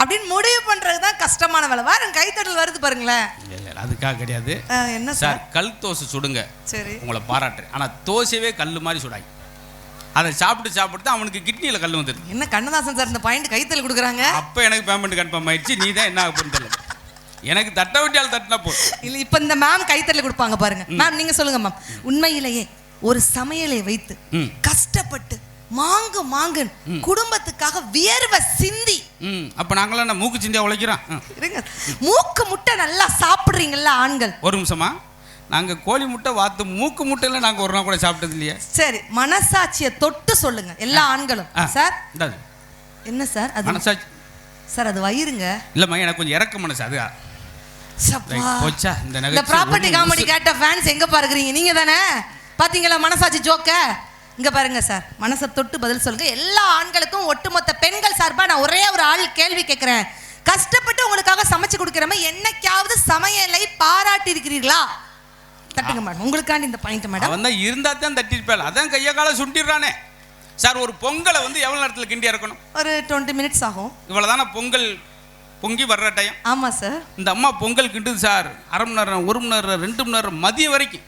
S3: அப்படின்னு முடிவு பண்றதுதான் கஷ்டமான வேலை. வேற கைத்தட்டல் வருது பாருங்களேன்.
S2: இல்லை அதுக்காக கிடையாது.
S3: என்ன
S2: சார், கல் தோசை சுடுங்க, சரி உங்களை பாராட்டுறேன். ஆனால் தோசையே கல் மாதிரி சுடாங்க. அதை சாப்பிட்டு அவனுக்கு கிட்னியில் கல் வந்துருக்கு.
S3: என்ன கண்ணதாசன் சார் இந்த பாயிண்ட் கைத்தல் கொடுக்குறாங்க?
S2: அப்போ எனக்கு பேமெண்ட் கன்ஃபார்ம் ஆயிடுச்சு. நீ தான் என்ன ஆகும் தெரியல, எனக்கு தட்ட விட்டியால் தட்டினா போதும்.
S3: இல்லை, இப்போ இந்த மேம் கைத்தல் கொடுப்பாங்க பாருங்க. மேம் நீங்க சொல்லுங்க மேம், உண்மையிலேயே ஒரு சமையலை வைத்து கஷ்டப்பட்டு மாங்கு குடும்பத்துக்காக வியர்வை சிந்தி,
S2: அப்ப நாங்களாம் மூக்கு சிந்தியா உழைக்கிறோம்.
S3: மூக்கு முட்டை நல்லா சாப்பிடுறீங்கல்ல ஆண்கள்.
S2: ஒரு நிமிஷமா, நாங்க கோழி முட்டை வாத்து மூக்கு முட்டையில நாங்க ஒரு நாள் கூட சாப்பிட்டது இல்லையா?
S3: சரி, மனசாட்சியை தொட்டு சொல்லுங்க எல்லா ஆண்களும். சார் என்ன சார் அது?
S2: மனசாட்சி
S3: சார் அது வயிறுங்க.
S2: இல்லம்மா, எனக்கு கொஞ்சம் இறக்க மனசு. அது போச்சா
S3: இந்த ப்ராப்பர்ட்டி காமெடி கேட்ட ஃபேன்ஸ் எங்க பாருக்கிறீங்க? நீங்க தானே பாத்தீங்களா மனசாட்சி ஜோக்க? இங்க பாருங்க சார், மனசை தொட்டு பதில் சொல்லுங்க. எல்லா ஆண்களுக்கும் ஒட்டுமொத்த பெண்கள் சார்பா நான் ஒரே ஒரு ஆள் கேள்வி கேட்கிறேன். கஷ்டப்பட்டு உங்களுக்காக சமைச்சு கொடுக்கிறமே என்னைக்காவது சமையலை பாராட்டி இருக்கிறீர்களா? தட்டுங்க மேடம், உங்களுக்காண்டி இந்த பாயிண்ட் மேடம்.
S2: அவன் தான் இருந்தா தான் தட்டிருப்பாள், அதான் கைய கால சுண்டிடுறானே. சார், ஒரு பொங்கலை வந்து எவ்வளவு நேரத்தில் கிண்டி இறக்கணும்?
S3: ஒரு 20 மினிட்ஸ் ஆகும்.
S2: இவ்வளவுதான பொங்கல் பொங்கி வர்ற டைம்?
S3: ஆமா சார்.
S2: இந்த அம்மா பொங்கல் கிண்டுது சார், 1/2 மணி நேரம், 1 மணி நேரம், 2 மணி நேரம், மதியம் வரைக்கும்.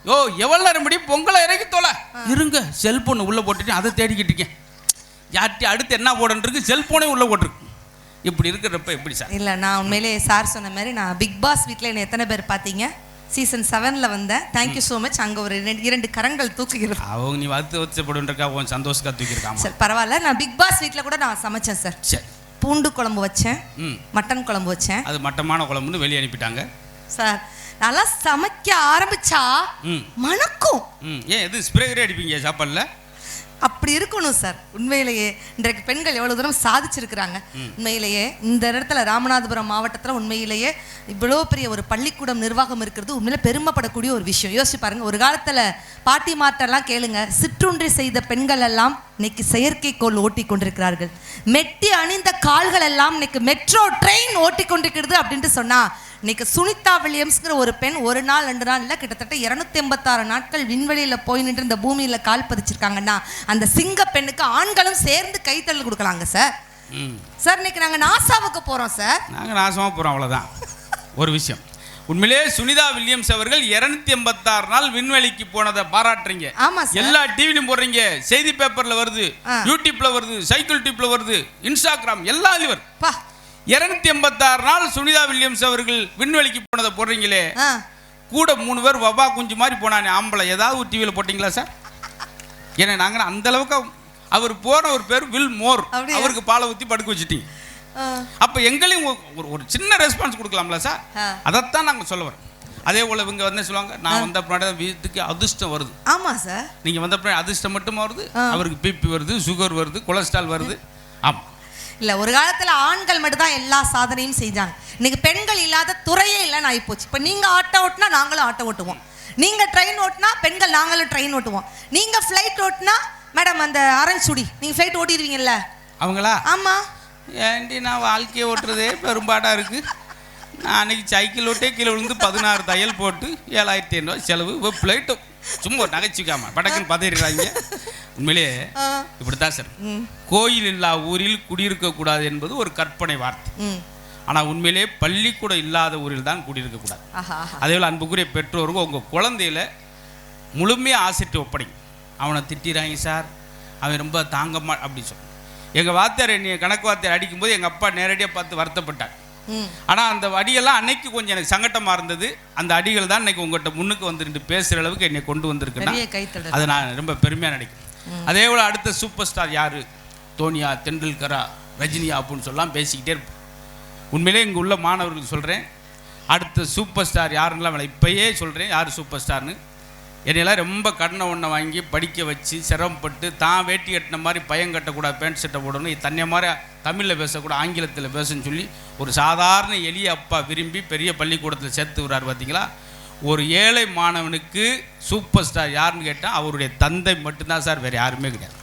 S2: யோ எவ்வளவு நேரம் முடியும் பொங்கலை இறக்கி தோல இருங்க. செல்போன் உள்ள போட்டுட்டு அதை தேடிக்கிட்டு இருக்கேன், யார்ட்டி அடுத்து என்ன போடன்றிருக்கு, செல்போனே உள்ள போட்டிருக்கு. இப்படி இருக்கிறப்ப எப்படி சார்?
S3: இல்லை, நான் உண்மையிலே சார் சொன்ன மாதிரி நான் பிக் பாஸ் வீட்டில் என்ன எத்தனை பேர் பார்த்தீங்க? சீசன் 7ல் வந்தேன். Thank you so much. அங்கே ஒரு 2 கரங்கள் தூக்குகிறது.
S2: அவங்க நீ வச்சப்படுன்றக்கா உன் சந்தோஷக்கா தூக்கியிருக்காங்க.
S3: சார் பரவாயில்ல, நான் பிக் பாஸ் வீட்டில் கூட நான் சமைச்சேன் சார். சரி, பூண்டு குழம்பு வச்சேன், மட்டன் குழம்பு வச்சேன்.
S2: அது மட்டமான குழம்புன்னு வெளியே அனுப்பிட்டாங்க
S3: சார். நல்லா சமைக்க ஆரம்பிச்சா மணக்கும்.
S2: ஏன் எது ஸ்ப்ரே அடிப்பீங்க சாப்பாடுல?
S3: அப்படி இருக்கணும் சார். உண்மையிலேயே இன்றைக்கு பெண்கள் எவ்வளவு தூரம் சாதிச்சிருக்கிறாங்க. உண்மையிலேயே இந்த இடத்துல ராமநாதபுரம் மாவட்டத்தில் உண்மையிலேயே இவ்வளோ பெரிய ஒரு பள்ளிக்கூடம் நிர்வாகம் இருக்கிறது உண்மையில பெருமைப்படக்கூடிய ஒரு விஷயம். யோசிச்சு பாருங்க, ஒரு காலத்தில் பாட்டி மாட்டெல்லாம் கேளுங்க, சிற்றுண்டி செய்த பெண்கள் எல்லாம் இன்னைக்கு செயற்கைக்கோள் ஓட்டி கொண்டிருக்கிறார்கள். மெட்டி அணிந்த கால்கள் எல்லாம் இன்னைக்கு மெட்ரோ ட்ரெயின் ஓட்டி கொண்டிருக்கிறது அப்படின்ட்டு சொன்னா இன்னைக்கு சுனிதா வில்லியம்ஸ்ங்கிற ஒரு பெண் ஒரு நாள் 2 நாள் இல்லை, கிட்டத்தட்ட 286 நாட்கள் விண்வெளியில் போய் நின்று இந்த பூமியில் கால் பதிச்சிருக்காங்கன்னா அந்த சிங்க பெண்ணுக்கு ஆண்களும் சேர்ந்து கைத்தள்ளல் கொடுக்கலாங்க சார். சார் இன்னைக்கு நாங்கள் நாசாவுக்கு போகிறோம் சார்.
S2: நாங்கள் நாசமாக போகிறோம், அவ்வளோதான். ஒரு விஷயம், உண்மையிலே சுனிதா வில்லியம்ஸ் அவர்கள் 286 நாள் விண்வெளிக்கு போனதை பாராட்டுறீங்க.
S3: ஆமா சார்.
S2: எல்லா டிவிலையும் போடுறீங்க, செய்தி பேப்பர்ல வருது, யூடியூப்ல வருது, சைக்கிள் டியூப்ல வருது, இன்ஸ்டாகிராம் எல்லாத்துலயும் வருது. 286 நாள் சுனிதா வில்லியம்ஸ் அவர்கள் விண்வெளிக்கு போனதை போடுறீங்களே, கூட 3 பேர் வவா குஞ்சு மாதிரி போனானே ஆம்பளை, ஏதாவது ஒரு டிவியில் போட்டிங்களா சார்? ஏன்னா நாங்கள் அந்த அளவுக்கு அவர் போன ஒரு பேர் வில் மோர், அவருக்கு பாலை ஊற்றி படுக்க வச்சுட்டீங்க. அப்ப எங்களையும் ஒரு சின்ன ரெஸ்பான்ஸ் கொடுக்கலாம்ல சார்? அதைத்தான் நாங்கள் சொல்ல வரோம். அதே போல இவங்க வந்து சொல்லுவாங்க, நான் வந்த பின்னாடி வீட்டுக்கு அதிர்ஷ்டம் வருது.
S3: ஆமா சார்,
S2: நீங்க வந்த பின்னாடி அதிர்ஷ்டம் மட்டுமா வருது, அவருக்கு பிபி வருது, சுகர் வருது, கொலஸ்ட்ரால் வருது. ஆமா,
S3: இல்ல ஒரு காலத்துல ஆண்கள் மட்டும் தான் எல்லா சாதனையும் செஞ்சாங்க. இன்னைக்கு பெண்கள் இல்லாத துறையே இல்லைன்னு ஆயிப்போச்சு. இப்ப நீங்க ஆட்டோ ஓட்டினா நாங்களும் ஆட்டோ ஓட்டுவோம், நீங்க ட்ரெயின் ஓட்டினா பெண்கள் நாங்களும் ட்ரெயின் ஓட்டுவோம், நீங்க ஃபிளைட் ஓட்டினா மேடம் அந்த ஆரஞ்சு சுடி நீங்க ஃபிளைட் ஓட்டிடுவீங்கல்ல அவங்களா? ஆமா.
S2: ஏன்டி நான் வாழ்க்கையை ஓட்டுறதே பெரும்பாடாக இருக்குது. நான் அன்றைக்கி சைக்கிள் ஓட்டே கீழே விழுந்து 16 தையல் போட்டு 7,500 செலவு. ஃப்ளைட்டு சும்மா நகைச்சிக்காம படக்குன்னு பதறிடுறாங்க. உண்மையிலே இப்படித்தான் சார். கோயில் இல்லா ஊரில் குடியிருக்கக்கூடாது என்பது ஒரு கற்பனை வார்த்தை. ஆனால் உண்மையிலே பள்ளிக்கூடம் இல்லாத ஊரில் தான் குடியிருக்கக்கூடாது. அதே போல் அன்புக்குரிய பெற்றோருக்கு உங்கள் குழந்தையில முழுமையாக ஆசிட்டு ஒப்படைங்க. அவனை திட்டிறாங்க சார், அவன் ரொம்ப தாங்கம்மா அப்படி சொல்லு. எங்கள் வாத்தியார் என்னை கணக்கு வாத்தியார் அடிக்கும்போது எங்கள் அப்பா நேரடியாக பார்த்து வருத்தப்பட்டார். ஆனால் அந்த அடியெல்லாம் அன்னைக்கு கொஞ்சம் எனக்கு சங்கட்டமாக இருந்தது. அந்த அடிகள் தான் இன்னைக்கு உங்கள்கிட்ட முன்னுக்கு வந்துட்டு பேசுகிற அளவுக்கு என்னை கொண்டு வந்திருக்குன்னா அதை நான் ரொம்ப பெருமையாக நினைக்கிறேன். அதே போல் அடுத்த சூப்பர் ஸ்டார் யார், தோனியா, தெண்டுல்கரா, ரஜினியா அப்படின்னு சொல்லலாம் பேசிக்கிட்டே இருப்போம். உண்மையிலே இங்கே உள்ள மாணவர்கள் சொல்கிறேன், அடுத்த சூப்பர் ஸ்டார் யாருன்னெலாம் இப்போயே சொல்கிறேன் யார் சூப்பர் ஸ்டார்னு. என்னையெல்லாம் ரொம்ப கடனை ஒன்றை வாங்கி படிக்க வச்சு சிரமப்பட்டு தான் வேட்டி கட்டின மாதிரி பயம் கட்டக்கூடாது, பேண்ட் சட்டை போடணும், தன்னை மாதிரி தமிழில் பேசக்கூடாது, ஆங்கிலத்தில் பேசணும்னு சொல்லி ஒரு சாதாரண எளிய அப்பா விரும்பி பெரிய பள்ளிக்கூடத்தில் சேர்த்து விடுறாரு. பார்த்தீங்களா? ஒரு ஏழை மாணவனுக்கு சூப்பர் ஸ்டார் யாருன்னு கேட்டால் அவருடைய தந்தை மட்டும்தான் சார், வேறு யாருமே கிடையாது.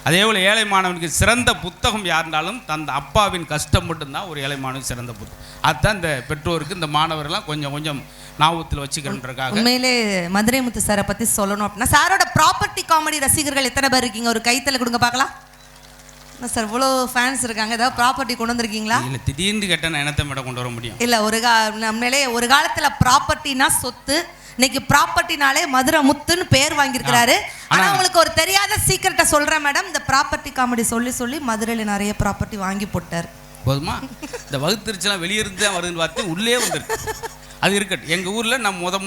S2: அதே போல் ஏழை மாணவனுக்கு சிறந்த புத்தகம் யாருனாலும் தந்த அப்பாவின் கஷ்டம் மட்டும்தான் ஒரு ஏழை மாணவனுக்கு சிறந்த புத்தகம். அதுதான் இந்த பெற்றோருக்கு இந்த மாணவர்கள்லாம் கொஞ்சம் கொஞ்சம் ஞாபகத்தில் வச்சுக்கிறதுக்காக.
S3: உண்மையிலே மதுரை முத்து சாரை பற்றி சொல்லணும் அப்படின்னா, சாரோட ப்ராப்பர்ட்டி காமெடி ரசிகர்கள் எத்தனை பேர் இருக்கீங்க? ஒரு கைத்தல கொடுங்க பார்க்கலாம். சார் இவ்வளோ ஃபேன்ஸ் இருக்காங்க, ஏதாவது ப்ராப்பர்ட்டி கொண்டு வந்திருக்கீங்களா?
S2: இல்லை, திடீர்னு கேட்டால் நான் என்னத்தை மேடம் கொண்டு வர முடியும்?
S3: இல்லை, உண்மையிலே ஒரு காலத்தில் ப்ராப்பர்ட்டினா சொத்து, இன்னைக்கு ப்ராப்பர்ட்டினாலே மதுரை முத்துன்னு பேர் வாங்கியிருக்கிறாரு. ஆனால் உங்களுக்கு ஒரு தெரியாத சீக்கிரட்டை சொல்கிறேன் மேடம், இந்த ப்ராப்பர்ட்டி காமெடி சொல்லி சொல்லி மதுரையில் நிறைய ப்ராப்பர்ட்டி வாங்கி போட்டார்.
S2: போதுமா? இந்த வகுத்திருச்செல்லாம் வெளியே இருந்து தான் வருதுன்னு பார்த்து உள்ளே வந்துருக்கு. அது இருக்கட்டும். எங்கள் ஊரில் நான் முத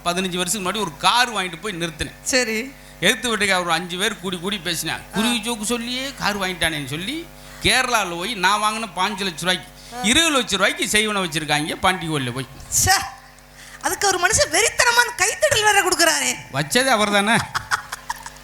S2: 15 வருஷத்துக்கு முன்னாடி ஒரு கார் வாங்கிட்டு போய் நிறுத்தினேன்.
S3: சரி.
S2: எடுத்து விட்டுக்க ஒரு 5 பேர் கூடி பேசினேன். குருவி ஜோக்கு சொல்லியே கார் வாங்கிட்டானேன்னு சொல்லி கேரளாவில் போய் நான் வாங்கின 5 லட்ச ரூபாய்க்கு 20 லட்ச ரூபாய்க்கு செய்வனை வச்சுருக்காங்க பாண்டி கோயிலில் போய்.
S3: அதுக்கு ஒரு மனுஷன் வெறித்தனமான கைத்தடல் வேற கொடுக்குறாரு.
S2: வச்சதே அவர் தானே,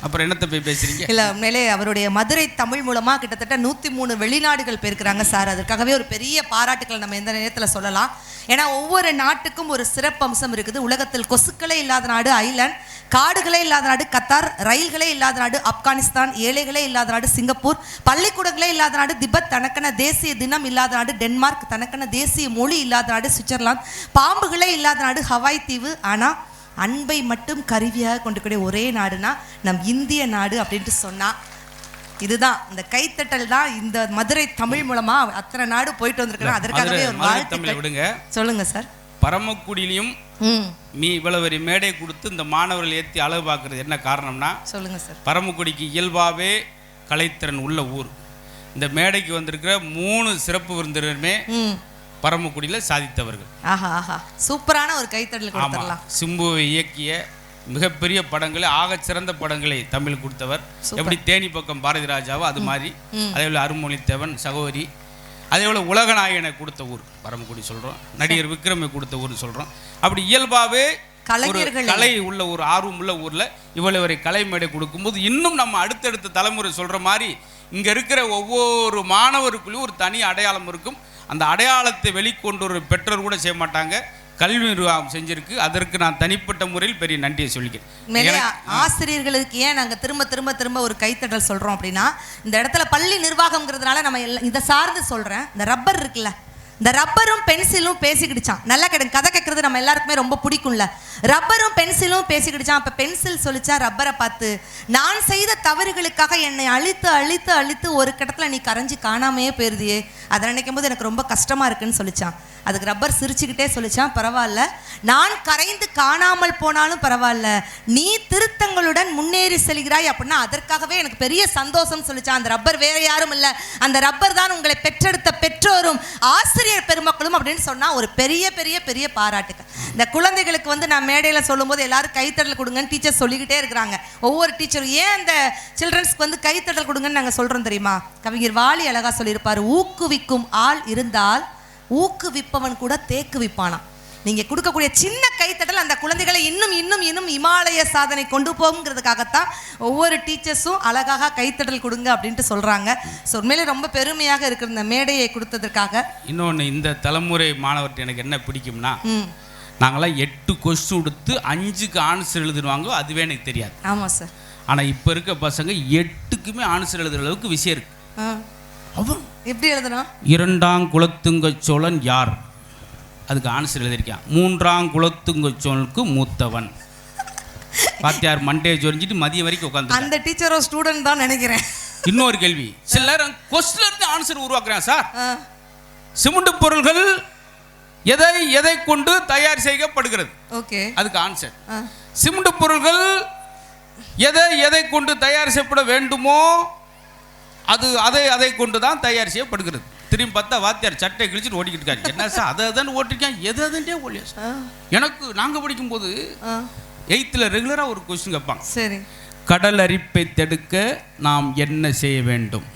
S2: அப்புறம் என்னத்தை போய் பேசுறீங்க?
S3: இல்லை, மேலே அவருடைய மதுரை தமிழ் மூலமாக கிட்டத்தட்ட 103 வெளிநாடுகள் போயிருக்கிறாங்க சார். அதற்காகவே ஒரு பெரிய பாராட்டுக்களை நம்ம எந்த நேரத்தில் சொல்லலாம். ஏன்னா ஒவ்வொரு நாட்டுக்கும் ஒரு சிறப்பம்சம் இருக்குது. உலகத்தில் கொசுக்களே இல்லாத நாடு ஐலாந்து, காடுகளே இல்லாத நாடு கத்தார், ரயில்களே இல்லாத நாடு ஆப்கானிஸ்தான், ஏழைகளே இல்லாத நாடு சிங்கப்பூர், பள்ளிக்கூடங்களே இல்லாத நாடு திபெத், தனக்கென தேசிய தினம் இல்லாத நாடு டென்மார்க், தனக்கென தேசிய மொழி இல்லாத நாடு சுவிட்சர்லாந்து, பாம்புகளே இல்லாத நாடு ஹவாய் தீவு. ஆனால் அன்பை மட்டும் கருவியாக கொண்டுக்கூடிய ஒரே நாடுனா நம் இந்திய நாடு அப்படின்ட்டு சொன்னா இதுதான், இந்த கைத்தட்டல் தான். இந்த மதுரை தமிழ் மூலமா அத்தனை நாடு போயிட்டு வந்திருக்கிறோம். அதற்காகவே ஒரு வாழ்த்து விடுங்க. சொல்லுங்க சார்.
S2: பரமக்குடியிலையும் நீ இவ்வளவு மேடை கொடுத்து இந்த மாணவர்கள் ஏற்றி அழகு பார்க்கறது என்ன காரணம்னா, சொல்லுங்க சார். பரமக்குடிக்கு இயல்பாகவே கலைத்திறன் உள்ள ஊர். இந்த மேடைக்கு வந்திருக்கிற 3 சிறப்பு விருந்தினருமே பரமக்குடியில் சாதித்தவர்கள்.
S3: ஆஹா ஆஹா, சூப்பரான ஒரு கைத்தட்டல் கொடுத்துடலாம்.
S2: சிம்புவை இயக்கிய மிகப்பெரிய படங்களை, ஆகச்சிறந்த படங்களை தமிழ் கொடுத்தவர். எப்படி தேனி பக்கம் பாரதி ராஜாவோ அது மாதிரி, அதே போல் அருண்மொழித்தேவன் சகோதரி, அதே போல் உலகநாயகனை கொடுத்த ஊர் பரமக்குடி சொல்கிறோம், நடிகர் விக்ரமை கொடுத்த ஊர்னு சொல்கிறோம். அப்படி இயல்பாகவே கலை உள்ள ஒரு ஆர்வம் உள்ள ஊரில் இவ்வளவு கலை மேடை கொடுக்கும்போது இன்னும் நம்ம அடுத்தடுத்த தலைமுறை சொல்கிற மாதிரி இங்கே இருக்கிற ஒவ்வொரு மாணவருக்குள்ளேயும் ஒரு தனி அடையாளம் இருக்கும். அந்த அடையாளத்தை வெளிக்கொண்டு ஒரு பெற்றோர் கூட செய்ய மாட்டாங்க, கல்வி நிர்வாகம் செஞ்சிருக்கு. அதற்கு நான் தனிப்பட்ட முறையில் பெரிய நன்றியை சொல்லிக்கிறேன்.
S3: ஆசிரியர்களுக்கு ஏன் நாங்கள் திரும்ப திரும்ப திரும்ப ஒரு கைத்தட்டல் சொல்கிறோம் அப்படின்னா, இந்த இடத்துல பள்ளி நிர்வாகம்ங்கிறதுனால நம்ம இதை சார்ந்து சொல்கிறேன். இந்த ரப்பர் இருக்குல்ல, இந்த ரப்பரும் பென்சிலும் பேசிக்கிடுச்சான். நல்லா கேடுங்க, கதை கேட்கறது நம்ம எல்லாருக்குமே ரொம்ப பிடிக்கும்ல. ரப்பரும் பென்சிலும் பேசிக்கிடுச்சான். அப்போ பென்சில் சொல்லிச்சா ரப்பரை பார்த்து, நான் செய்த தவறுகளுக்காக என்னை அழித்து அழித்து அழித்து ஒரு கட்டத்தில் நீ கரைஞ்சி காணாமையே போயிருதியே, அதை நினைக்கும் போது எனக்கு ரொம்ப கஷ்டமாக இருக்குன்னு சொல்லிச்சான். அதுக்கு ரப்பர் சிரிச்சுக்கிட்டே சொல்லிச்சான், பரவாயில்ல, நான் கரைந்து காணாமல் போனாலும் பரவாயில்ல, நீ திருத்தங்களுடன் முன்னேறி செல்கிறாய் அப்படின்னா அதற்காகவே எனக்கு பெரிய சந்தோஷம் சொல்லிச்சான். அந்த ரப்பர் வேற யாரும் இல்லை, அந்த ரப்பர் தான் உங்களை பெற்றெடுத்த பெற்றோரும் ஆசிரியர் பெருமக்களும் அப்படின்னு சொன்னா ஒரு பெரிய பெரிய பெரிய பாராட்டுக்கு. இந்த குழந்தைகளுக்கு வந்து நான் மேடையில் சொல்லும்போது எல்லாரும் கைத்தட்டல் கொடுங்கன்னு டீச்சர் சொல்லிக்கிட்டே இருக்கிறாங்க. ஒவ்வொரு டீச்சரும் ஏன் அந்த சில்ட்ரன்ஸ்க்கு வந்து கைத்தட்டல் கொடுங்கன்னு நாங்கள் சொல்றோம் தெரியுமா? கவிஞர் வாலி அழகா சொல்லியிருப்பாரு, ஊக்குவிக்கும் ஆள் இருந்தால் ஊக்குவிப்பவன் கூட தேக்குவிப்பானா. நீங்க கொடுக்கக்கூடிய சின்ன கைத்தட்டல் அந்த குழந்தைகளை இன்னும் இன்னும் இன்னும் இமாலய சாதனை கொண்டு போகுங்கிறதுக்காகத்தான் ஒவ்வொரு டீச்சர்ஸும் அழகாக கைத்தட்டல் கொடுங்க அப்படின்ட்டு சொல்றாங்க. ஸோ உண்மையிலே ரொம்ப பெருமையாக இருக்கிற இந்த மேடையை கொடுத்ததற்காக.
S2: இன்னொன்று, இந்த தலைமுறை மாணவர்கிட்ட எனக்கு என்ன பிடிக்கும்னா, நாங்களாம் 8 கொஸ்டின் கொடுத்து 5க்கு ஆன்சர் எழுதுவாங்க, அதுவே எனக்கு தெரியாது.
S3: ஆமா சார்.
S2: ஆனால் இப்போ இருக்க பசங்க 8க்குமே ஆன்சர் எழுதுற அளவுக்கு விஷயம் இருக்கு. அவன்
S3: எப்படி எழுதணும்?
S2: 2ஆம் குலத்துங்க சோழன் யார், அதுக்கு ஆன்சர் எழுதியிருக்கான். 3ஆம் குலத்துங்க சோழனுக்கு மூத்தவன். பாத்தியார் மண்டே சொரிஞ்சிட்டு மதியம் வரைக்கும் உட்காந்து.
S3: அந்த டீச்சரோ ஸ்டூடெண்ட் தான் நினைக்கிறேன்.
S2: இன்னொரு கேள்வி, சில நேரம் கொஸ்டின்ல இருந்து ஆன்சர் உருவாக்குறேன் சார். சிமெண்ட் பொருள்கள் எதை எதை கொண்டு தயார் செய்யப்படுகிறது,
S3: ஓகே,
S2: அதுக்கு ஆன்சர். சிமெண்ட் பொருள்கள் எதை எதை கொண்டு தயார் செய்யப்பட வேண்டுமோ அது அதை கொண்டு தான் தயார் செய்யப்படுகிறது. திரும்பி பார்த்தா வாத்தியார் சட்டை கிழிச்சிட்டு ஓடிக்கிட்டு இருக்காரு. என்ன சார் அதை தான் ஓட்டிருக்கேன், எது அதுன்றே ஓடியா சார். எனக்கு நாங்கள் படிக்கும்போது 8th ரெகுலராக ஒரு கொஸ்டின் கேட்பாங்க.
S3: சரி,
S2: கடல் அரிப்பை தடுக்க நாம் என்ன செய்ய வேண்டும்,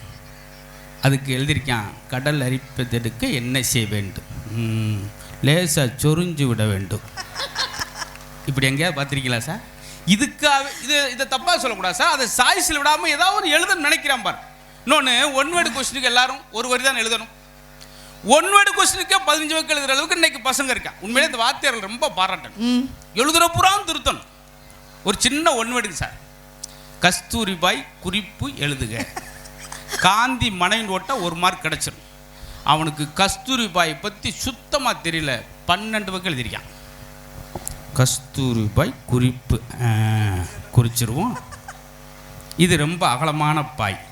S2: அதுக்கு எழுதியிருக்கான், கடல் அரிப்பை தடுக்க என்ன செய்ய வேண்டும், லேசாக சொரிஞ்சு விட வேண்டும். இப்படி எங்கேயாவது பார்த்துருக்கீங்களா சார்? இதுக்காக இதை தப்பாக சொல்லக்கூடாது சார். அதை சாய்ஸில் விடாமல் ஏதாவது எழுத நினைக்கிறான் பார். இன்னொன்று, 1 வேர்டு கொஸ்டினுக்கு எல்லாரும் ஒரு வரி தான் எழுதணும். 1 வேர்டு கொஸ்டினுக்கே 15 வாக்கு எழுதுற அளவுக்கு இன்னைக்கு பசங்க இருக்கான். உண்மையிலே இந்த வாத்தியார்கள் ரொம்ப பாராட்டணும். எழுதுற புறான் திருத்தணும். ஒரு சின்ன 1 வேர்டுங்க சார், கஸ்தூரிபாய் குறிப்பு எழுதுக, காந்தி மனைவின் ஓட்ட 1 மார்க் கிடைச்சிடும். அவனுக்கு கஸ்தூரிபாய் பற்றி சுத்தமாக தெரியல, 12 வாக்கு எழுதியிருக்கான். கஸ்தூரிபாய் குறிப்பு குறிச்சிருவோம். இது ரொம்ப அகலமான பாய்,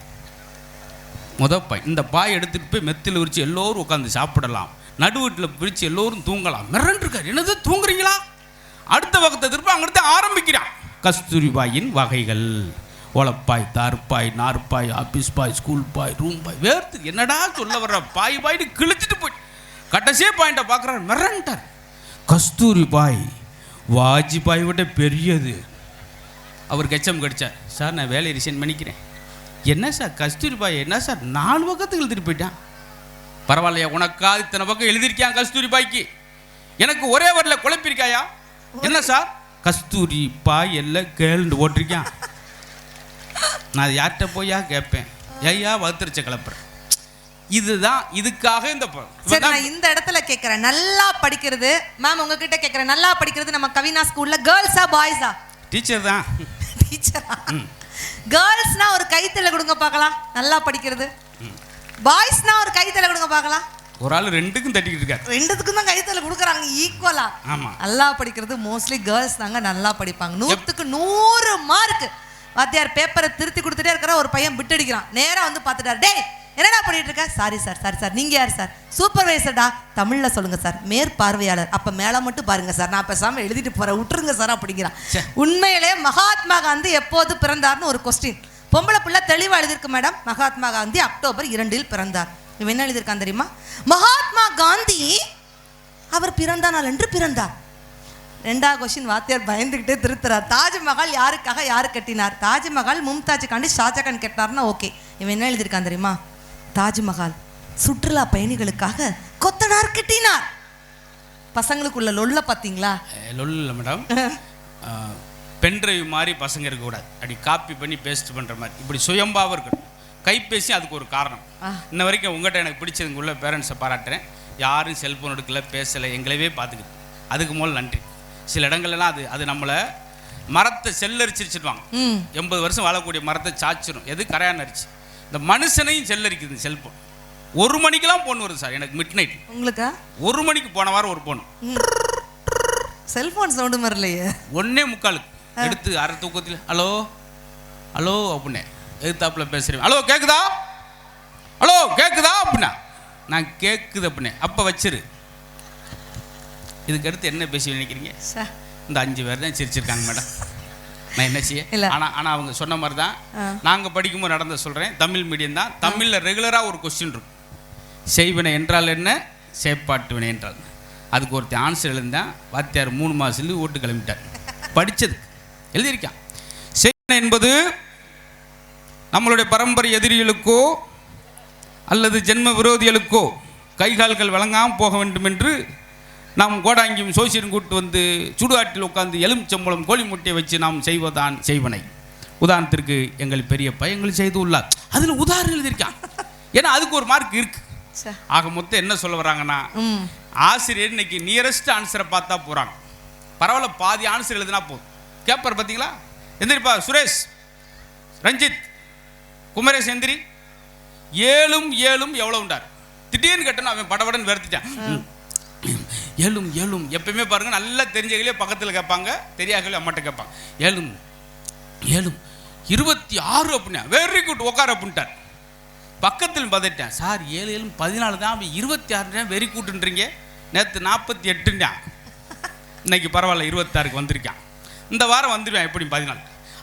S2: பாய். இந்த பாய் எடுத்துகிட்டு போய் மெத்தில் விரித்து எல்லோரும் உட்காந்து சாப்பிடலாம், நடுவீட்டில் விரித்து எல்லோரும் தூங்கலாம். மிரண்டிருக்கார், என்னது தூங்குறீங்களா? அடுத்த வகத்தை திருப்பி அங்கிட்ட ஆரம்பிக்கிறான். கஸ்தூரிபாயின் வகைகள், ஓலப்பாய், தார்பாய், நார்பாய், ஆபீஸ் பாய், ஸ்கூல் பாய், ரூம் பாய். வேர்த்து என்னடா சொல்ல வர்ற, பாய் பாய்னு கிழிச்சிட்டு போய் கடைசியே பாயிண்ட்டை பார்க்குறாரு, மிரண்டார். கஸ்தூரிபாய் வாஜ்பாய் விட பெரியது. அவர் கெச்சம் கடிச்சார், சார் நான் வேலையை ரிசைன் பண்ணிக்கிறேன். என்ன சார் கஸ்தூரிபாய், என்ன சார் 4 பக்கத்துக்கு எழுதிட்டு போயிட்டான். பரவாயில்லையா, உனக்கா இத்தனை பக்கம் எழுதியிருக்கான் கஸ்தூரிபாய்க்கு, எனக்கு ஒரே வரல குழப்பிருக்காயா? என்ன சார் கஸ்தூரி பாய் எல்லாம் கேள்னு ஓட்டிருக்கான். நான் யார்கிட்ட போயா கேட்பேன், ஐயா வகுத்துருச்ச கிளப்புறேன். இதுதான் இதுக்காக
S3: இந்த இடத்துல கேட்கிறேன், நல்லா படிக்கிறது மேம் உங்ககிட்ட கேட்கிறேன், நல்லா படிக்கிறது நம்ம கவினா ஸ்கூல்ல கேர்ள்ஸா பாய்ஸா?
S2: டீச்சர் தான்.
S3: டீச்சரா? கேர்ள்ஸ்னா ஒரு கைத்தல கொடுங்க பார்க்கலாம், நல்லா படிக்கிறது. பாய்ஸ்னா ஒரு கைத்தல கொடுங்க பார்க்கலாம்.
S2: ஒரு ஆள் 2க்கும் தட்டிக்கிட்டு இருக்காரு.
S3: 2த்துக்கும் தான் கைத்தல கொடுக்குறாங்க ஈக்குவலா.
S2: ஆமா,
S3: நல்லா படிக்கிறது மோஸ்ட்லி கேர்ள்ஸ் தாங்க நல்லா படிப்பாங்க. 100க்கு 100 மார்க். வாத்தியார் பேப்பரை திருத்தி கொடுத்துட்டே இருக்கிற ஒரு பையன் பிட் அடிக்கிறான், நேரா வந்து பார்த்துட்டார், டேய் என்னடா பண்ணிட்டு இருக்க? Sorry sir, sorry sir. நீங்க யார் சார்? சூப்பர்வைசர்டா. தமிழ்ல சொல்லுங்க சார். மேற்பார்வையாளர். அப்ப மேல மட்டும் பாருங்க சார், நான் பேசாம எழுதிட்டு போறேன், விட்டுருங்க சார் அப்படிங்கிறான். உண்மையிலே மகாத்மா காந்தி எப்போது பிறந்தார்னு ஒரு கொஸ்டின், பொம்பளை பிள்ளை தெளிவா எழுதிருக்கு மேடம். மகாத்மா காந்தி அக்டோபர் 2 பிறந்தார். இவன் என்ன எழுதியிருக்கான் தெரியுமா? மகாத்மா காந்தி அவர் பிறந்த நாள் என்று பிறந்தார். 2வது கொஸ்டின் வாத்தியார் பயந்துகிட்டே திருத்துறார். தாஜ்மஹால் யாருக்காக யாரு கட்டினார்? தாஜ்மஹால் மும்தாஜுக்காண்டி ஷாஜகான் கட்டினார்னா ஓகே. இவன் என்ன எழுதியிருக்கான் தெரியுமா? தாஜ்மஹால் சுற்றுலா பயணிகளுக்காக கொத்தனார் கட்டினார். பசங்களுக்குள்ள லொல்ல பார்த்தீங்களா?
S2: லொல்ல இல்லை மேடம், பென்ட்ரைவ் மாதிரி பசங்க இருக்கக்கூடாது, அப்படி காப்பி பண்ணி பேஸ்ட் பண்ணுற மாதிரி இப்படி சுயம்பாவும் இருக்கணும். கைபேசி அதுக்கு ஒரு காரணம். இன்ன வரைக்கும் உங்கள்கிட்ட எனக்கு பிடிச்சதுங்க உள்ள பேரண்ட்ஸை பாராட்டுறேன். யாரும் செல்ஃபோன் எடுக்கல, பேசலை, எங்களவே பார்த்துக்குது. அதுக்கு முதல் நன்றி. சில இடங்கள்லாம் அது நம்மளை மரத்தை செல்லரிச்சிருச்சுடுவாங்க. 80 வருஷம் வாழக்கூடிய மரத்தை சாச்சிடும். எது கரையான் அரிச்சு. இந்த மனுஷனையும் செல்லரிக்குது செல்ஃபோன். 1 மணிக்கெல்லாம் ஃபோன் வருது சார் எனக்கு மிட் நைட்.
S3: உங்களுக்கா?
S2: 1 மணிக்கு போன வாரம் ஒரு ஃபோன்.
S3: செல்போன் சவுண்டு வரலையே.
S2: 1:45 எடுத்து அரை தூக்கத்தில் ஹலோ ஹலோ அப்படின்னே எதிர்த்தாப்புல பேசுகிறேன். ஹலோ கேட்குதா, ஹலோ கேட்குதா அப்படின்னா நான் கேட்குது அப்படின்னே. அப்போ வச்சிரு, இதுக்கு அடுத்து என்ன பேசி நினைக்கிறீங்க? இந்த 5 பேர் தான் சிரிச்சிருக்காங்க மேடம். நான் என்ன செய்ய? ஆனால் அவங்க சொன்ன மாதிரி தான் நாங்கள் படிக்கும்போது நடந்த சொல்கிறேன். தமிழ் மீடியம் தான். தமிழில் ரெகுலராக ஒரு கொஸ்டின் இருக்கும். செய்வினை என்றால் என்ன, செயற்பாட்டு வினை என்றால். அதுக்கு ஒருத்தர் ஆன்சர் எழுந்தான். வாத்தியார் 3 மாதத்துலேருந்து ஓட்டு கிளம்பிட்டார். படித்தது எழுதியிருக்கான். செய்வினை என்பது நம்மளுடைய பரம்பரை எதிரிகளுக்கோ அல்லது ஜென்ம விரோதிகளுக்கோ கைகால்கள் வழங்காமல் போக வேண்டும் என்று நாம் கோடாங்கியும் சோசியரும் கூட்டு வந்து சுடுகாட்டில் உட்கார்ந்து எலுமிச்சம்பழம் கோழி முட்டையை வச்சு நாம் செய்வதான் செய்வனை. உதாரணத்திற்கு எங்கள் பெரியப்பா எங்கள் செய்து உள்ளார். அதில் உதாரணம் எழுதியிருக்கான். ஏன்னா அதுக்கு ஒரு மார்க் இருக்கு. ஆக மொத்தம் என்ன சொல்ல வராங்கன்னா, ஆசிரியர் இன்னைக்கு நியரஸ்ட் ஆன்சரை பார்த்தா போகிறாங்க. பரவாயில்ல, பாதி ஆன்சர் எழுதுனா போதும். கேப்பர் பார்த்தீங்களா? எந்திரிப்பா சுரேஷ், ரஞ்சித், குமரேஷ் எந்திரி. 7 எவ்வளோ உண்டார்? திடீர்னு கேட்டோன்னு அவன் படபடன்னு வெறுத்துட்டான். 7 எப்பயுமே பாருங்க, நல்லா தெரிஞ்சவங்களே பக்கத்தில் கேட்பாங்க, தெரியாதவங்களே அம்மாட்ட கேட்பாங்க. 7 26 அப்படின்னா வெரி குட் உட்கார அப்படின்ட்டார். பக்கத்தில் பதட்டேன். சார் 7 14 தான், அவன் 26 வெரி குட்ன்றீங்க. நேற்று 48 இன்னைக்கு பரவாயில்ல 26க்கு வந்திருக்கான். இந்த வாரம் வந்துடுவேன் எப்படி 14.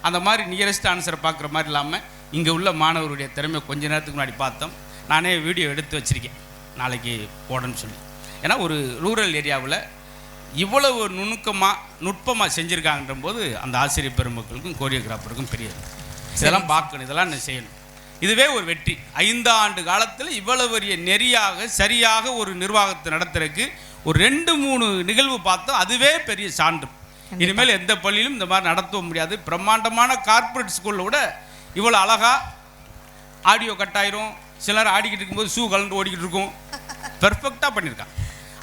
S2: அந்த மாதிரி நியரஸ்ட் ஆன்சரை பார்க்குற மாதிரி இல்லாமல் இங்கே உள்ள மாணவருடைய திறமை கொஞ்ச நேரத்துக்கு முன்னாடி பார்த்தோம். நானே வீடியோ எடுத்து வச்சுருக்கேன், நாளைக்கு போடணும்னு சொல்லி. ஏன்னா ஒரு ரூரல் ஏரியாவில் இவ்வளவு நுட்பமாக செஞ்சுருக்காங்கன்ற போது அந்த ஆசிரியர் பெருமக்களுக்கும் கோரியோகிராஃபருக்கும் பெரிய இதெல்லாம் பார்க்கணும், இதெல்லாம் என்ன செய்யணும். இதுவே ஒரு வெற்றி. 5 ஆண்டு காலத்தில் இவ்வளவு பெரிய நெறியாக சரியாக ஒரு நிர்வாகத்தை நடத்துறதுக்கு ஒரு 2-3 நிகழ்வு பார்த்தோம். அதுவே பெரிய சான்று. இனிமேல் எந்த பள்ளியிலும் இந்த மாதிரி நடத்தவும் முடியாது. பிரம்மாண்டமான கார்ப்பரேட் ஸ்கூலில் கூட இவ்வளோ அழகாக ஆடியோ கட்டாயிரும், சிலர் ஆடிக்கிட்டு இருக்கும்போது ஷூ கலந்து ஓடிக்கிட்டு இருக்கும். பெர்ஃபெக்டாக பண்ணியிருக்கான்.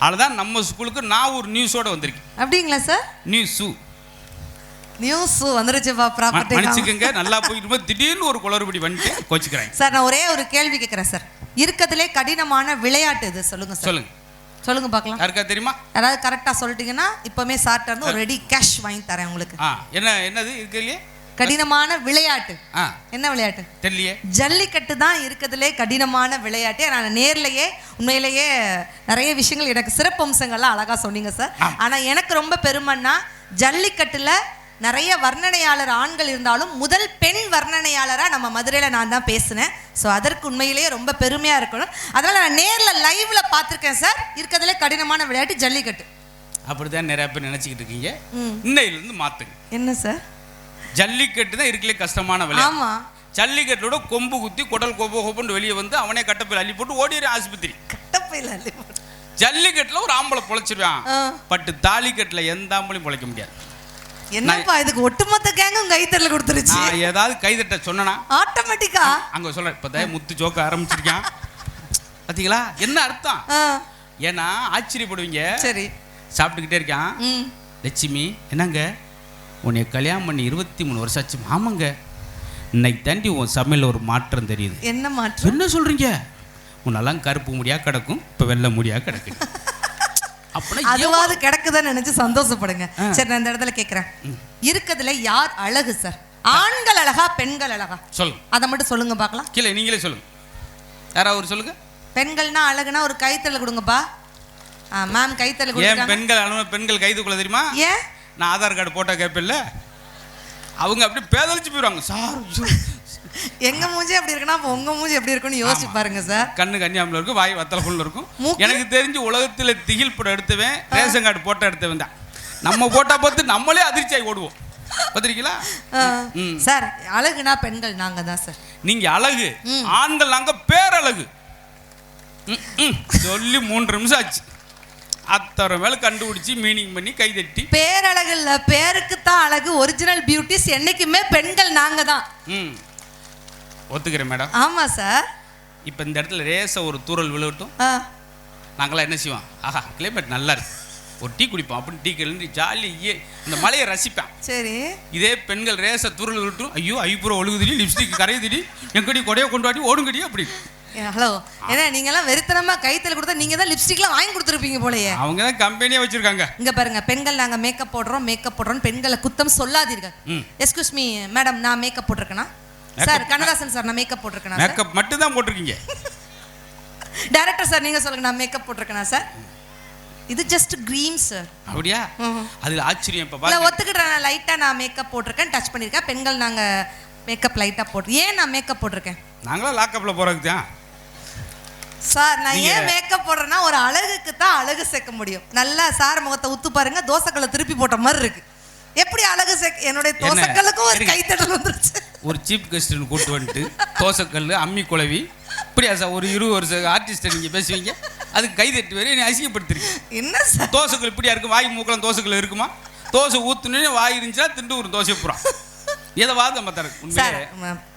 S2: அதுதான் நம்ம ஸ்கூலுக்கு நான் ஒரு நியூஸோட வந்திருக்கேன்.
S3: அப்படிங்களா சார்? நியூஸ் வந்துருச்சுப்பா. ப்ராப்பர்ட்டி
S2: மன்னிச்சுக்கங்க, நல்லா போயிட்டு போது திடீர்னு ஒரு குளறுபடி வந்துட்டு கோச்சிக்கிறேன்.
S3: சார் நான் ஒரே ஒரு கேள்வி கேட்குறேன் சார். இருக்கிறதுலே கடினமான விளையாட்டு இது சொல்லுங்க சார். சொல்லுங்க பார்க்கலாம்.
S2: யாருக்கா தெரியுமா?
S3: யாராவது கரெக்டாக சொல்லிட்டீங்கன்னா இப்போமே சார்ட்ட இருந்து ஒரு ரெடி கேஷ் வாங்கி தரேன் உங்களுக்கு.
S2: என்னது இருக்கிறதுலையே
S3: கடினமான விளையாட்டு? என்ன விளையாட்டு
S2: தெரியலையே.
S3: ஜல்லிக்கட்டு தான் இருக்கிறதுலே கடினமான விளையாட்டு. நான் நேர்லயே உண்மையிலேயே நிறைய விஷயங்கள் எனக்கு சிறப்பு அம்சங்கள்லாம் அழகா சொன்னீங்க சார். ஆனால் எனக்கு ரொம்ப பெருமைன்னா ஜல்லிக்கட்டுல நிறைய வர்ணனையாளர் ஆண்கள் இருந்தாலும் முதல் பெண் வர்ணனையாளராக நம்ம மதுரையில் நான் தான் பேசினேன். ஸோ அதற்கு உண்மையிலேயே ரொம்ப பெருமையாக இருக்கணும். அதனால் நான் நேரில் லைவ்ல பார்த்துருக்கேன் சார். இருக்கிறதுலே கடினமான விளையாட்டு ஜல்லிக்கட்டு.
S2: அப்படிதான் நிறைய பேர் நினச்சிக்கிட்டு இருக்கீங்க. இன்னையிலிருந்து மாற்றுங்க.
S3: என்ன சார்?
S2: ஜல்லிக்கட்டு தான் இருக்கலே கஷ்டமான விளையாட்டு. ஆமாம். ஜல்லிக்கட்டோட கொம்பு குத்தி குடல் கொம்பு வெளியே வந்து அவனே கட்டப்பையில் அள்ளி போட்டு ஓடிடுற ஆஸ்பத்திரி.
S3: கட்டப்பையில் அள்ளி போட்டு
S2: ஜல்லிக்கட்டில் ஒரு ஆம்பளை பொழைச்சிருவான். பட்டு தாலிக்கட்டில் எந்த ஆம்பளையும் பொழைக்க முடியாது.
S3: என்னப்பா இதுக்கு ஒட்டுமொத்த கேங்கும் கைத்தட்டல கொடுத்துருச்சு.
S2: ஏதாவது கைதட்ட சொன்னா
S3: ஆட்டோமேட்டிக்கா
S2: அங்க சொல்ற இப்பதான் முத்து ஜோக்க ஆரம்பிச்சிருக்கான். பாத்தீங்களா என்ன அர்த்தம்? ஏன்னா ஆச்சரியப்படுவீங்க. சரி சாப்பிட்டுக்கிட்டே இருக்கான். லட்சுமி என்னங்க உன்னை கல்யாணம் பண்ணி 23 வருஷம் ஆச்சு. ஆமாங்க. இன்னைக்கு தாண்டி உன் சமையல் ஒரு மாற்றம் தெரியுது.
S3: என்ன மாற்றம்?
S2: என்ன சொல்றீங்க? உன்னெல்லாம் கருப்பு முடியா கிடக்கும், இப்ப வெள்ளை முடியா கிடக்கு.
S3: அதுவாது கிடக்குதான்னு நினைச்சு சந்தோஷப்படுங்க. சரி நான் இந்த இடத்துல கேட்கிறேன், இருக்கிறதுல யார் அழகு சார்? ஆண்கள் அழகா பெண்கள் அழகா? சொல்லுங்க, அதை மட்டும் சொல்லுங்க பார்க்கலாம்.
S2: கீழே நீங்களே சொல்லுங்க, யாராவது ஒரு சொல்லுங்க.
S3: பெண்கள்னா அழகுனா ஒரு கைத்தல கொடுங்கப்பா. மேம் கைத்தல கொடுங்க.
S2: பெண்கள் கைதுக்குள்ள தெரியுமா?
S3: ஏன்?
S2: நான் ஆதார் கார்டு போட்டோ கேட்பேன்ல, அவங்க அப்படி பேதலிச்சு போயிடுவாங்க. சார்
S3: எங்க மூஞ்சி அப்படி இருக்குன்னா அப்போ உங்க மூஞ்சி எப்படி இருக்குன்னு யோசிச்சு பாருங்க சார்.
S2: கண்ணு கன்னியாமில் இருக்கும், வாய் வத்தலக்குள்ள இருக்கும். எனக்கு தெரிஞ்சு உலகத்தில் திகில் படம் எடுத்தவன் ரேஷன் கார்டு போட்டோ எடுத்தவன் தான். நம்ம போட்டோ பார்த்து நம்மளே அதிர்ச்சியாகி ஓடுவோம். பார்த்துருக்கீங்களா
S3: சார்? அழகுனா பெண்கள் நாங்க தான் சார்.
S2: நீங்க அழகு, ஆண்கள் நாங்க பேரழகு. சொல்லி 3 நிமிஷம் ஆச்சு. அத்தனை மேல கண்டுபிடிச்சி மீனிங் பண்ணி கைதட்டி.
S3: பேரழகு இல்ல, பேருக்கு தான் அழகு. ஒரிஜினல் பியூட்டிஸ் என்னைக்குமே பெண்கள் நாங்க தான்.
S2: ஒத்துக்கிறேன் மேடம்.
S3: ஆமா சார்.
S2: இப்போ இந்த இடத்துல ரேச ஒரு தூரல் விழுகட்டும், நாங்களாம் என்ன செய்வோம்? ஆஹா கிளைமேட் நல்லா இருக்கு, ஒரு டீ குடிப்போம் அப்படின்னு டீ கிளம்பி ஜாலி இந்த மலையை ரசிப்பேன்.
S3: சரி. இதே
S2: பெண்கள் ரேச தூரல் விழட்டும், ஐயோ ஐப்புறம் ஒழுகுதிடி, லிப்ஸ்டிக் கரையுதிடி, எங்கடி கொடையை கொண்டு வாட்டி ஓடுங்கடி அப்படி
S3: ஹலோ, ஏன்னா நீங்க எல்லாம் வெறித்தனமா கைத்தல கொடுத்தா நீங்க தான் லிப்ஸ்டிக்லாம் வாங்கி கொடுத்துருப்பீங்க போலயே.
S2: அவங்க தான் கம்பெனியே வச்சிருக்காங்க.
S3: இங்க பாருங்க, பெண்கள் நாங்க மேக்கப் போடுறோம் பெண்களை குத்தம் சொல்லாதீர்கள். எக்ஸ்கியூஸ் மீ மேடம், நான் மேக்கப் போட்டிருக்கேனா சார்? கண்ணதாசன் சார், நான் மேக்கப் போட்டிருக்கேனா?
S2: மேக்கப் மட்டும் தான் போட்டிருக்கீங்க.
S3: டைரக்டர் சார், நீங்க சொல்லுங்க, நான் மேக்கப் போட்டிருக்கேனா சார்? இது ஜஸ்ட் க்ரீம் சார்.
S2: அப்படியா? அதுல ஆச்சரியம். இப்ப
S3: இல்ல, ஒத்துக்கிட்டேன், லைட்டா நான் மேக்கப் போட்டிருக்கேன், டச் பண்ணிருக்கேன். பெண்கள் நாங்க மேக்கப் லைட்டா போட்டு. ஏன் நான் மேக்கப் போட்டிருக்கேன்?
S2: நாங்களா லாக்கப்ல போறதுக்கு தான்
S3: சார். நான் ஏன் மேக்கப் போடுறேன்னா ஒரு அழகுக்கு தான் அழகு சேர்க்க முடியும். நல்லா சார் முகத்தை உத்து பாருங்க, தோசைக்கல்ல திருப்பி போட்ட மாதிரி இருக்கு. எப்படி அழகு சேர்க்க? என்னுடைய தோசைக்கல்லுக்கும் ஒரு கைத்தட்டல் வந்துருச்சு.
S2: ஒரு சீப் கெஸ்ட்னு கூட்டு வந்துட்டு தோசைக்கல் அம்மி குழவி இப்படியா சார் ஒரு 20 வருஷம் ஆர்டிஸ்ட்டை நீங்கள் பேசுவீங்க, அதுக்கு கைதட்டு வரை நீ அசிங்கப்படுத்துறீங்க.
S3: என்ன சார்
S2: தோசைக்கல் இப்படியா இருக்கும்? வாய் மூக்கலாம் தோசைக்கல் இருக்குமா? தோசை ஊற்றுனே வாய் இருந்துச்சுன்னா திண்டு ஒரு தோசை போகிறோம். எதை வாங்க நம்ம தர
S3: சார்,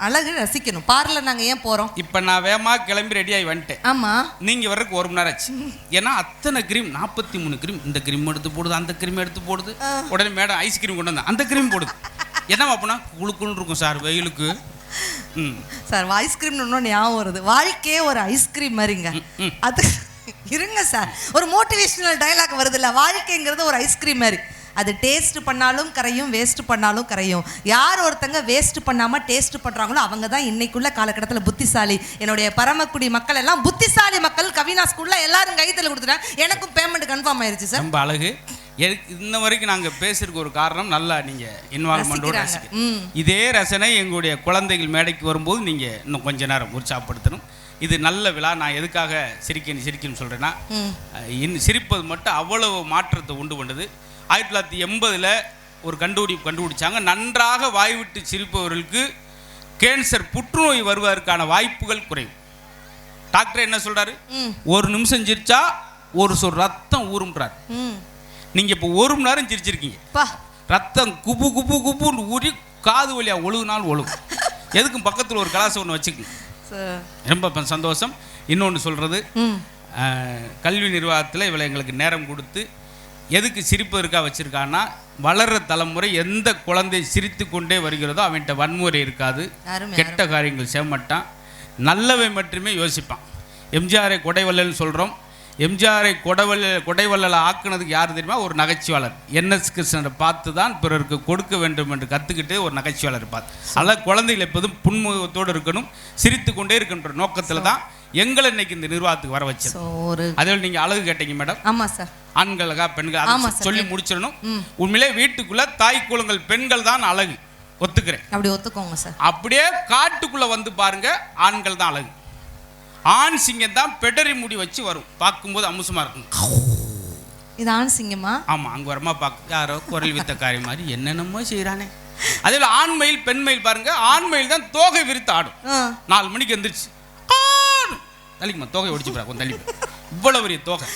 S3: அழகு ரசிக்கணும். பார்லர் நாங்கள் ஏன் போகிறோம்?
S2: இப்போ நான் வேகமாக கிளம்பி ரெடியாகி வந்துட்டேன்.
S3: ஆமாம்,
S2: நீங்கள் வர்றதுக்கு 1 மணி நேரம் ஆச்சு. ஏன்னா அத்தனை க்ரீம், 43 க்ரீம், இந்த க்ரீம் எடுத்து போடுது, அந்த க்ரீம் எடுத்து போடுது. உடனே மேடம் ஐஸ்கிரீம் கொண்டு வந்தேன், அந்த க்ரீம் போடுது. என்ன அப்படின்னா குழுக்குன்னு இருக்கும் சார் வெயிலுக்கு.
S3: சார், ஐஸ்கிரீம் இன்னொன்று ஞாபகம் வருது. வாழ்க்கையே ஒரு ஐஸ்கிரீம் மாதிரிங்க. அது இருங்க சார், ஒரு மோட்டிவேஷனல் டைலாக் வருது இல்லை, வாழ்க்கைங்கிறது ஒரு ஐஸ்கிரீம் மாதிரி. அது டேஸ்ட் பண்ணாலும் கரையும், வேஸ்ட் பண்ணாலும் கரையும். யார் ஒருத்தங்க வேஸ்ட் பண்ணாமல் டேஸ்ட் பண்ணுறாங்களோ அவங்க தான் இன்னைக்குள்ள காலகட்டத்தில் புத்திசாலி. என்னுடைய பரமக்குடி மக்கள் எல்லாம் புத்திசாலி மக்கள். கவினா ஸ்கூலில் எல்லாரும் கைத்தில் கொடுத்துட்டாங்க. எனக்கும் பேமெண்ட் கன்ஃபார்ம் ஆயிடுச்சு சார்.
S2: ரொம்ப அழகு. இன்ன வரைக்கும் நாங்கள் பேசுறதுக்கு ஒரு காரணம், நல்லா நீங்கள் இன்வால்மெண்டோட இதே ரசனை எங்களுடைய குழந்தைகள் மேடைக்கு வரும்போது நீங்கள் இன்னும் கொஞ்ச நேரம் உற்சாகப்படுத்தணும். இது நல்ல விழா. நான் எதுக்காக சிரிக்கணும்னு சொல்கிறேன்னா, சிரிப்பது மட்டும் அவ்வளவு மாற்றத்தை உண்டு பண்ணுது. 1980 ஒரு கண்டுபிடிச்சாங்க, நன்றாக வாய்விட்டு சிரிப்பவர்களுக்கு கேன்சர் புற்றுநோய் வருவதற்கான வாய்ப்புகள் குறைவு. டாக்டர் என்ன சொல்றாரு? 1 நிமிஷம் சிரிச்சா ஒரு சொல் ரத்தம் ஊறும்ன்றார். நீங்க இப்போ 1 மணி நேரம் சிரிச்சிருக்கீங்க, ரத்தம் குப்பு குப்பு குப்புன்னு ஊறி காது வழியா ஒழுகுனால் ஒழுகும். எதுக்கும் பக்கத்தில் ஒரு கலாசம் ஒன்று வச்சுக்கோங்க. ரொம்ப சந்தோஷம். இன்னொன்று சொல்றது, கல்வி நிர்வாகத்தில் இவளை எங்களுக்கு நேரம் கொடுத்து எதுக்கு சிரிப்பதற்காக வச்சிருக்கான்னா, வளர்ற தலைமுறை எந்த குழந்தை சிரித்து கொண்டே வருகிறதோ அவன்கிட்ட வன்முறை இருக்காது, கெட்ட காரியங்கள் செய்ய மாட்டான், நல்லவை மட்டுமே யோசிப்பான். எம்ஜிஆரை கொடைவள்ளல்னு சொல்கிறோம். எம்ஜிஆரை கொடைவள்ளலை ஆக்குனதுக்கு யார் தெரியுமா? ஒரு நகைச்சுவாளர். NS கிருஷ்ணரை பார்த்து தான் பிறருக்கு கொடுக்க வேண்டும் என்று கற்றுக்கிட்டு ஒரு நகைச்சுவாளர் பார்த்து. அதனால் குழந்தைகள் எப்போதும் புன்முகத்தோடு இருக்கணும், சிரித்து கொண்டே இருக்கின்ற நோக்கத்தில் தான் எங்களை இன்னைக்கு இந்த நிர்வாகத்துக்கு வர வச்சு. அதே நீங்கள் அழகு கேட்டீங்க மேடம்.
S3: ஆமாம் சார்.
S2: ஆண்களுக்கா பெண்கள் சொல்லி முடிச்சிடணும். உண்மையிலே வீட்டுக்குள்ள தாய் குலங்கள் பெண்கள் தான் அழகு, ஒத்துக்கிறேன்.
S3: அப்படி ஒத்துக்கோங்க சார்.
S2: அப்படியே காட்டுக்குள்ள வந்து பாருங்க, ஆண்கள் தான் அழகு. ஆண் சிங்கம் தான் பெடரி முடி வச்சு வரும், பார்க்கும்போது அம்சமா இருக்கும்.
S3: இது ஆண் சிங்கமா?
S2: ஆமா, அங்க வரமா பார்க்க யாரோ குரல் வித்த காரியம் மாதிரி என்னென்னமோ செய்யறானே. அதே போல ஆண்மயில் பெண்மயில் பாருங்க, ஆண்மயில் தான் தோகை விரித்து ஆடும். 4 மணிக்கு எந்திரிச்சு தள்ளிக்குமா தோகை ஒடிச்சு கொஞ்சம் தள்ளி, இவ்வளவு பெரிய தோகை.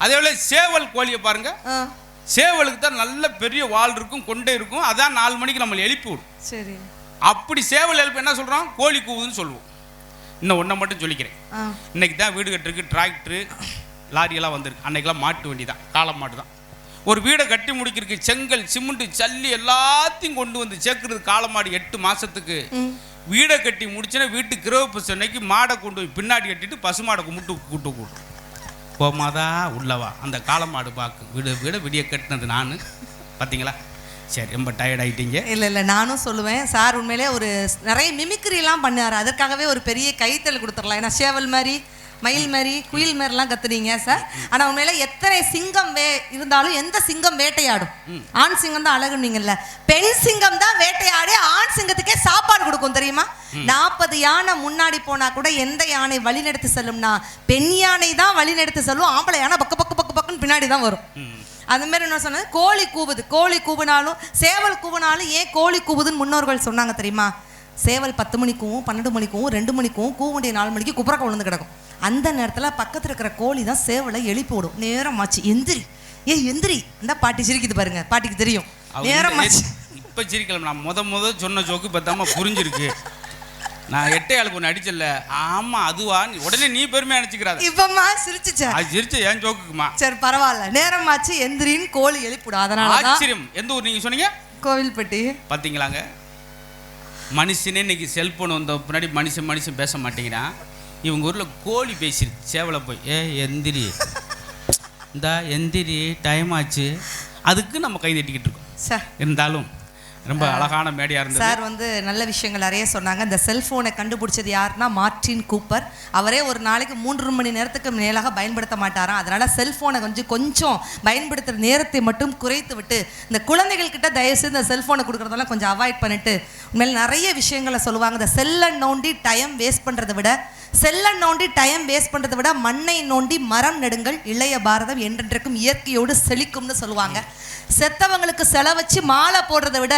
S2: அதே போல சேவல் கோழியை பாருங்க, சேவலுக்கு தான் நல்ல பெரிய வால் இருக்கும், கொண்டே இருக்கும், அதான் 4 மணிக்கு நம்மளை எழுப்பி விடும். சரி, அப்படி சேவல் எழுப்பி என்ன சொல்றோம்? கோழி கூவுதுன்னு சொல்லுவோம். இன்னும் ஒன்றை மட்டும் சொல்லிக்கிறேன். இன்னைக்கு தான் வீடு கட்டுறதுக்கு டிராக்டரு லாரியெல்லாம் வந்திருக்கு. அன்னைக்கெல்லாம் மாட்டு வண்டி தான், காளை மாட்டு தான். ஒரு வீடை கட்டி முடிக்கிறதுக்கு செங்கல் சிமெண்ட் ஜல்லி எல்லாத்தையும் கொண்டு வந்து சேர்க்கறது காளை மாடு. 8 மாசத்துக்கு வீடை கட்டி முடிச்சுன்னா வீட்டு கிரகப்பு சென்னைக்கு மாடை கொண்டு போய் பின்னாடி கட்டிட்டு பசுமாடை கும்பிட்டு கூட்டு போமாதா உள்ளவா அந்த காளை மாடு பார்க்கு. வீட விடிய கட்டினது நான், பார்த்தீங்களா? சரி, ரொம்ப டயர்ட் ஆகிட்டீங்க.
S3: இல்லை, நானும் சொல்லுவேன் சார், உண்மையிலே ஒரு நிறைய மிமிக்ரிலாம் பண்ணார். அதற்காகவே ஒரு பெரிய கைத்தல் கொடுத்துடலாம். ஏன்னா சேவல் மாதிரி, மயில் மாதிரி, குயில் மாதிரிலாம் கத்துனீங்க சார். ஆனால் உண்மையில எத்தனை சிங்கம் இருந்தாலும் எந்த சிங்கம் வேட்டையாடும்? ஆண் சிங்கம் தான் அழகுனீங்கல்ல, பெண் சிங்கம் தான் வேட்டையாடி ஆண் சிங்கத்துக்கே சாப்பாடு கொடுக்கும் தெரியுமா? 40 யானை முன்னாடி போனா கூட எந்த யானை வழிநடத்தி செல்லும்னா பெண் யானை தான் வழிநடத்தி செல்லும். ஆம்பளை யானை பக்கு பக்கு பக்கு பக்குன்னு பின்னாடி தான் வரும். அது மாதிரி என்ன சொன்னது? கோழி கூவுது. கோழி கூவுனாலும் சேவல் கூவுனாலும் ஏன் கோழி கூவுதுன்னு முன்னோர்கள் சொன்னாங்க தெரியுமா? சேவல் 10 மணிக்கும் 12 மணிக்கும் 2 மணிக்கும் கூவ வேண்டிய 4 மணிக்கு குப்புறக்க விழுந்து கிடக்கும். அந்த நேரத்தில் பக்கத்தில் இருக்கிற கோழி தான் சேவலை எழுப்பி விடும். நேரமாச்சு எந்திரி, எந்திரி. இந்த பாட்டி சிரிக்குது பாருங்க, பாட்டிக்கு தெரியும் நேரமாச்சு.
S2: இப்போ சிரிக்கலாம். நான் முத சொன்ன ஜோக்கு பத்தாம புரிஞ்சிருக்கு. நான் 8 ஆளுக்கு ஒன்று அடிச்சல. ஆமா அதுவா, உடனே நீ பெருமையா நினைச்சுக்கிறாங்க.
S3: இப்பமா சிரிச்சுச்சா?
S2: அது சிரிச்சு ஏன் ஜோக்குக்குமா?
S3: சரி பரவாயில்ல, நேரமாச்சு எந்திரின்னு கோழி எழுப்பிடும். அதனால
S2: ஆச்சரியம். எந்த ஊர் நீங்க சொன்னீங்க?
S3: கோவில்பட்டி.
S2: பார்த்தீங்களாங்க, மனுஷனே இன்னைக்கு செல்போன் வந்த பின்னாடி மனுஷன் பேச மாட்டேங்கிறான். இவங்க ஊரில் கோழி பேசிருக்கு சேவலை போய் எந்திரி இந்தா எந்திரி டைம் ஆச்சு, அதுக்கு நம்ம கை தட்டிக்கிட்டு இருக்கோம். இருந்தாலும் ரொம்ப அழகான மேடையாக இருந்தது.
S3: சார் வந்து நல்ல விஷயங்கள் நிறைய சொன்னாங்க. இந்த செல்ஃபோனை கண்டுபிடிச்சது யாருன்னா மார்டின் கூப்பர். அவரே ஒரு நாளைக்கு 3 மணி நேரத்துக்கு மேலாக பயன்படுத்த மாட்டாராம். அதனால் செல்ஃபோனை கொஞ்சம் பயன்படுத்துகிற நேரத்தை மட்டும் குறைத்து விட்டு இந்த குழந்தைகள்கிட்ட தயவுசெய்து இந்த செல்ஃபோனை கொடுக்குறதெல்லாம் கொஞ்சம் அவாய்ட் பண்ணிவிட்டு உண்மையில் நிறைய விஷயங்களை சொல்லுவாங்க. இந்த செல்லை நோண்டி டைம் வேஸ்ட் பண்ணுறதை விட மண்ணை நோண்டி மரம் நெடுங்கள், இளைய பாரதம் என்றென்றைக்கும் இயற்கையோடு செழிக்கும்னு சொல்லுவாங்க. செத்தவங்களுக்கு செலை வச்சு மாலை போடுறதை விட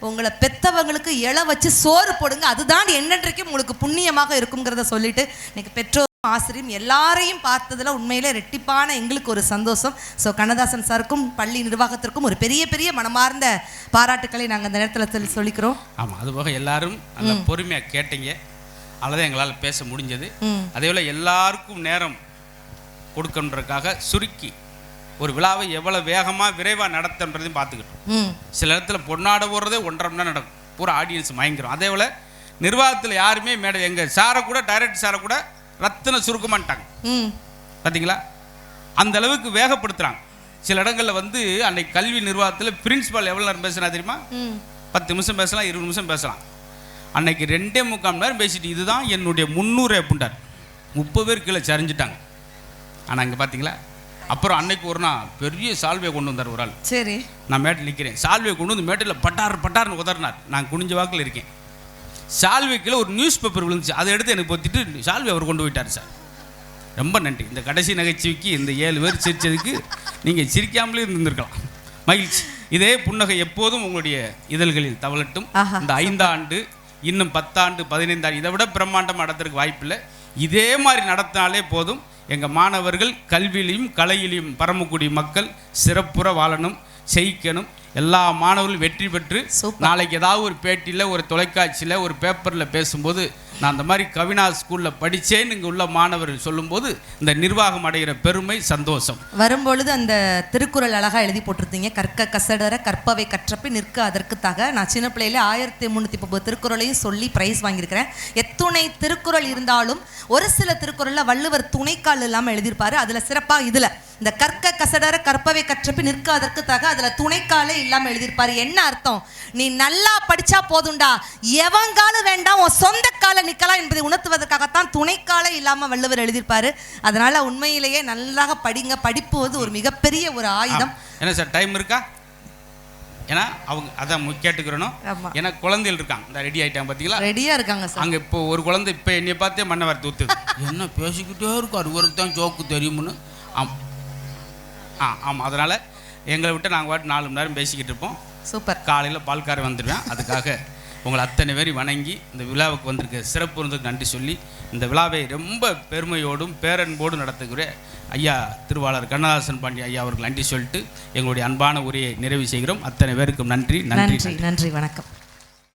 S3: உங்களை பெத்தவங்களுக்கு இலை வச்சு சோறு போடுங்க, அதுதான் என்னென்றைக்கும் உங்களுக்கு புண்ணியமாக இருக்குங்கிறத சொல்லிட்டு இன்னைக்கு பெற்றோரும் ஆசிரியும் எல்லாரையும் பார்த்ததில் உண்மையிலே ரெட்டிப்பான எங்களுக்கு ஒரு சந்தோஷம். ஸோ கண்ணதாசன் சாருக்கும் பள்ளி நிர்வாகத்திற்கும் ஒரு பெரிய பெரிய மனமார்ந்த பாராட்டுக்களை நாங்கள் அந்த நேரத்தில் சொல்லிக்கிறோம்.
S2: ஆமாம், அதுபோக எல்லாரும் நல்ல பொறுமையாக கேட்டீங்க, அவ்வளோதான் எங்களால் பேச முடிஞ்சது. அதே போல் எல்லாருக்கும் நேரம் கொடுக்கன்றதுக்காக சுருக்கி ஒரு விழாவை எவ்வளோ வேகமாக விரைவாக நடத்துன்றதையும் பார்த்துக்கிட்டோம். சில இடத்துல பொன்னாட போடுறதே 1.5 மணி நேரம் நடக்கும், பூரா ஆடியன்ஸ் மயங்கிறோம். அதே போல் நிர்வாகத்தில் யாருமே மேடை எங்கள் சாரை கூட டைரக்டர் சாரை கூட ரத்தின சுருக்கமாட்டாங்க பார்த்தீங்களா, அந்த அளவுக்கு வேகப்படுத்துகிறாங்க. சில இடங்களில் வந்து அன்னைக்கு கல்வி நிர்வாகத்தில் பிரின்சிபால் எவ்வளோ நேரம் பேசுனா தெரியுமா? 10 நிமிஷம் பேசலாம், 20 நிமிஷம் பேசலாம். அன்னைக்கு 2.75 மணி நேரம் பேசிட்டு இதுதான் என்னுடைய 300 அப்படின்ட்டார். 30 பேர் கீழே சரிஞ்சிட்டாங்க. ஆனால் இங்கே பார்த்தீங்களா, அப்புறம் அன்னைக்கு ஒரு நாள் பெரிய சால்வையை கொண்டு வந்தார் ஒரு ஆள். சரி, நான் மேட்டில் நிற்கிறேன், சால்வையை கொண்டு வந்து மேட்டில் பட்டார்னு உதறினார். நான் குனிஞ்ச வாக்கில் இருக்கேன். சால்வைக்கில் ஒரு நியூஸ் பேப்பர் விழுந்துச்சு, அதை எடுத்து எனக்கு பொத்திட்டு சால்வை அவர் கொண்டு போயிட்டார். சார் ரொம்ப நன்றி. இந்த கடைசி நகைச்சுவைக்கு இந்த 7 பேர் சிரித்ததுக்கு நீங்கள் சிரிக்காமலே இருந்திருக்கலாம். மகிழ்ச்சி. இதே புன்னகை எப்போதும் உங்களுடைய இதழ்களில் தவளட்டும். இந்த 5 ஆண்டு, இன்னும் 10 ஆண்டு, 15 ஆண்டு இதை விட பிரம்மாண்டம் நடத்துறதுக்கு வாய்ப்பில்லை. இதே மாதிரி நடத்தினாலே போதும். எங்கள் மாணவர்கள் கல்வியிலையும் கலையிலையும் பரமக்குடி மக்கள் சிறப்புற வாழணும், ஜெயிக்கணும். எல்லா மாணவர்களும் வெற்றி பெற்று நாளைக்கு ஏதாவது ஒரு பேட்டியில், ஒரு தொலைக்காட்சியில், ஒரு பேப்பரில் பேசும்போது நான் அந்த மாதிரி கவினா ஸ்கூலில் படித்தேன்னு இங்கே உள்ள மாணவர்கள் சொல்லும்போது இந்த நிர்வாகம் அடைகிற பெருமை, சந்தோஷம். வரும்பொழுது அந்த திருக்குறள் அழகாக எழுதி போட்டிருந்தீங்க, கற்க கசடர கற்பவை கற்றப்பை நிற்க அதற்குத்தாக. நான் சின்ன பிள்ளையில 1330 திருக்குறளையும் சொல்லி ப்ரைஸ் வாங்கியிருக்கிறேன். எத்துணை திருக்குறள் இருந்தாலும் ஒரு சில திருக்குறளில் வள்ளுவர் துணைக்கால் இல்லாமல் எழுதியிருப்பாரு. அதில் சிறப்பாக இதில் இந்த கற்க கசடர கற்பவை கற்றப்பை நிற்க அதற்குத்தாக அதில் துணைக்காலே இல்லாமல் எழுதியிருப்பாரு. என்ன அர்த்தம்? நீ நல்லா படித்தா போதுண்டா, எவங்காலும் வேண்டாம், உன் சொந்த கால நிற்கலாம் என்பதை உணர்த்துவதற்காகத்தான் துணைக்காலே இல்லாமல் வள்ளுவர் எழுதியிருப்பாரு. அதனால உண்மையிலேயே நல்லாக படிங்க. படிப்பு வந்து ஒரு மிகப்பெரிய ஒரு ஆயுதம். என்ன சார் டைம் இருக்கா? ஏன்னா அவங்க அதான் கேட்டுக்கிறணும். ஏன்னா குழந்தைகள் இருக்காங்க, இந்த ரெடி ஆகிட்டாங்க பார்த்தீங்களா? ரெடியாக இருக்காங்க சார். அங்கே இப்போ ஒரு குழந்தை இப்போ என்னை பார்த்தே மண்ணை வர தூத்துது. என்ன பேசிக்கிட்டே இருக்கும், அறுவருக்கு தான் ஜோக்கு தெரியும்னு. ஆமாம், அதனால் எங்களை விட்டு நாங்கள் வாட்டு 4 மணி நேரம் பேசிக்கிட்டு இருப்போம். சூப்பர். காலையில் பால்காரை வந்துடுவேன். அதுக்காக உங்களை அத்தனை பேரை வணங்கி இந்த விழாவுக்கு வந்திருக்க சிறப்பு விருந்துக்கு நன்றி சொல்லி இந்த விழாவை ரொம்ப பெருமையோடும் பேரன்போடும் நடத்துகிற ஐயா திருவாளர் கண்ணதாசன் பாண்டிய ஐயா அவர்கள் நன்றி சொல்லிட்டு எங்களுடைய அன்பான உரையை நிறைவு செய்கிறோம். அத்தனை பேருக்கும் நன்றி. நன்றி, நன்றி, நன்றி. வணக்கம்.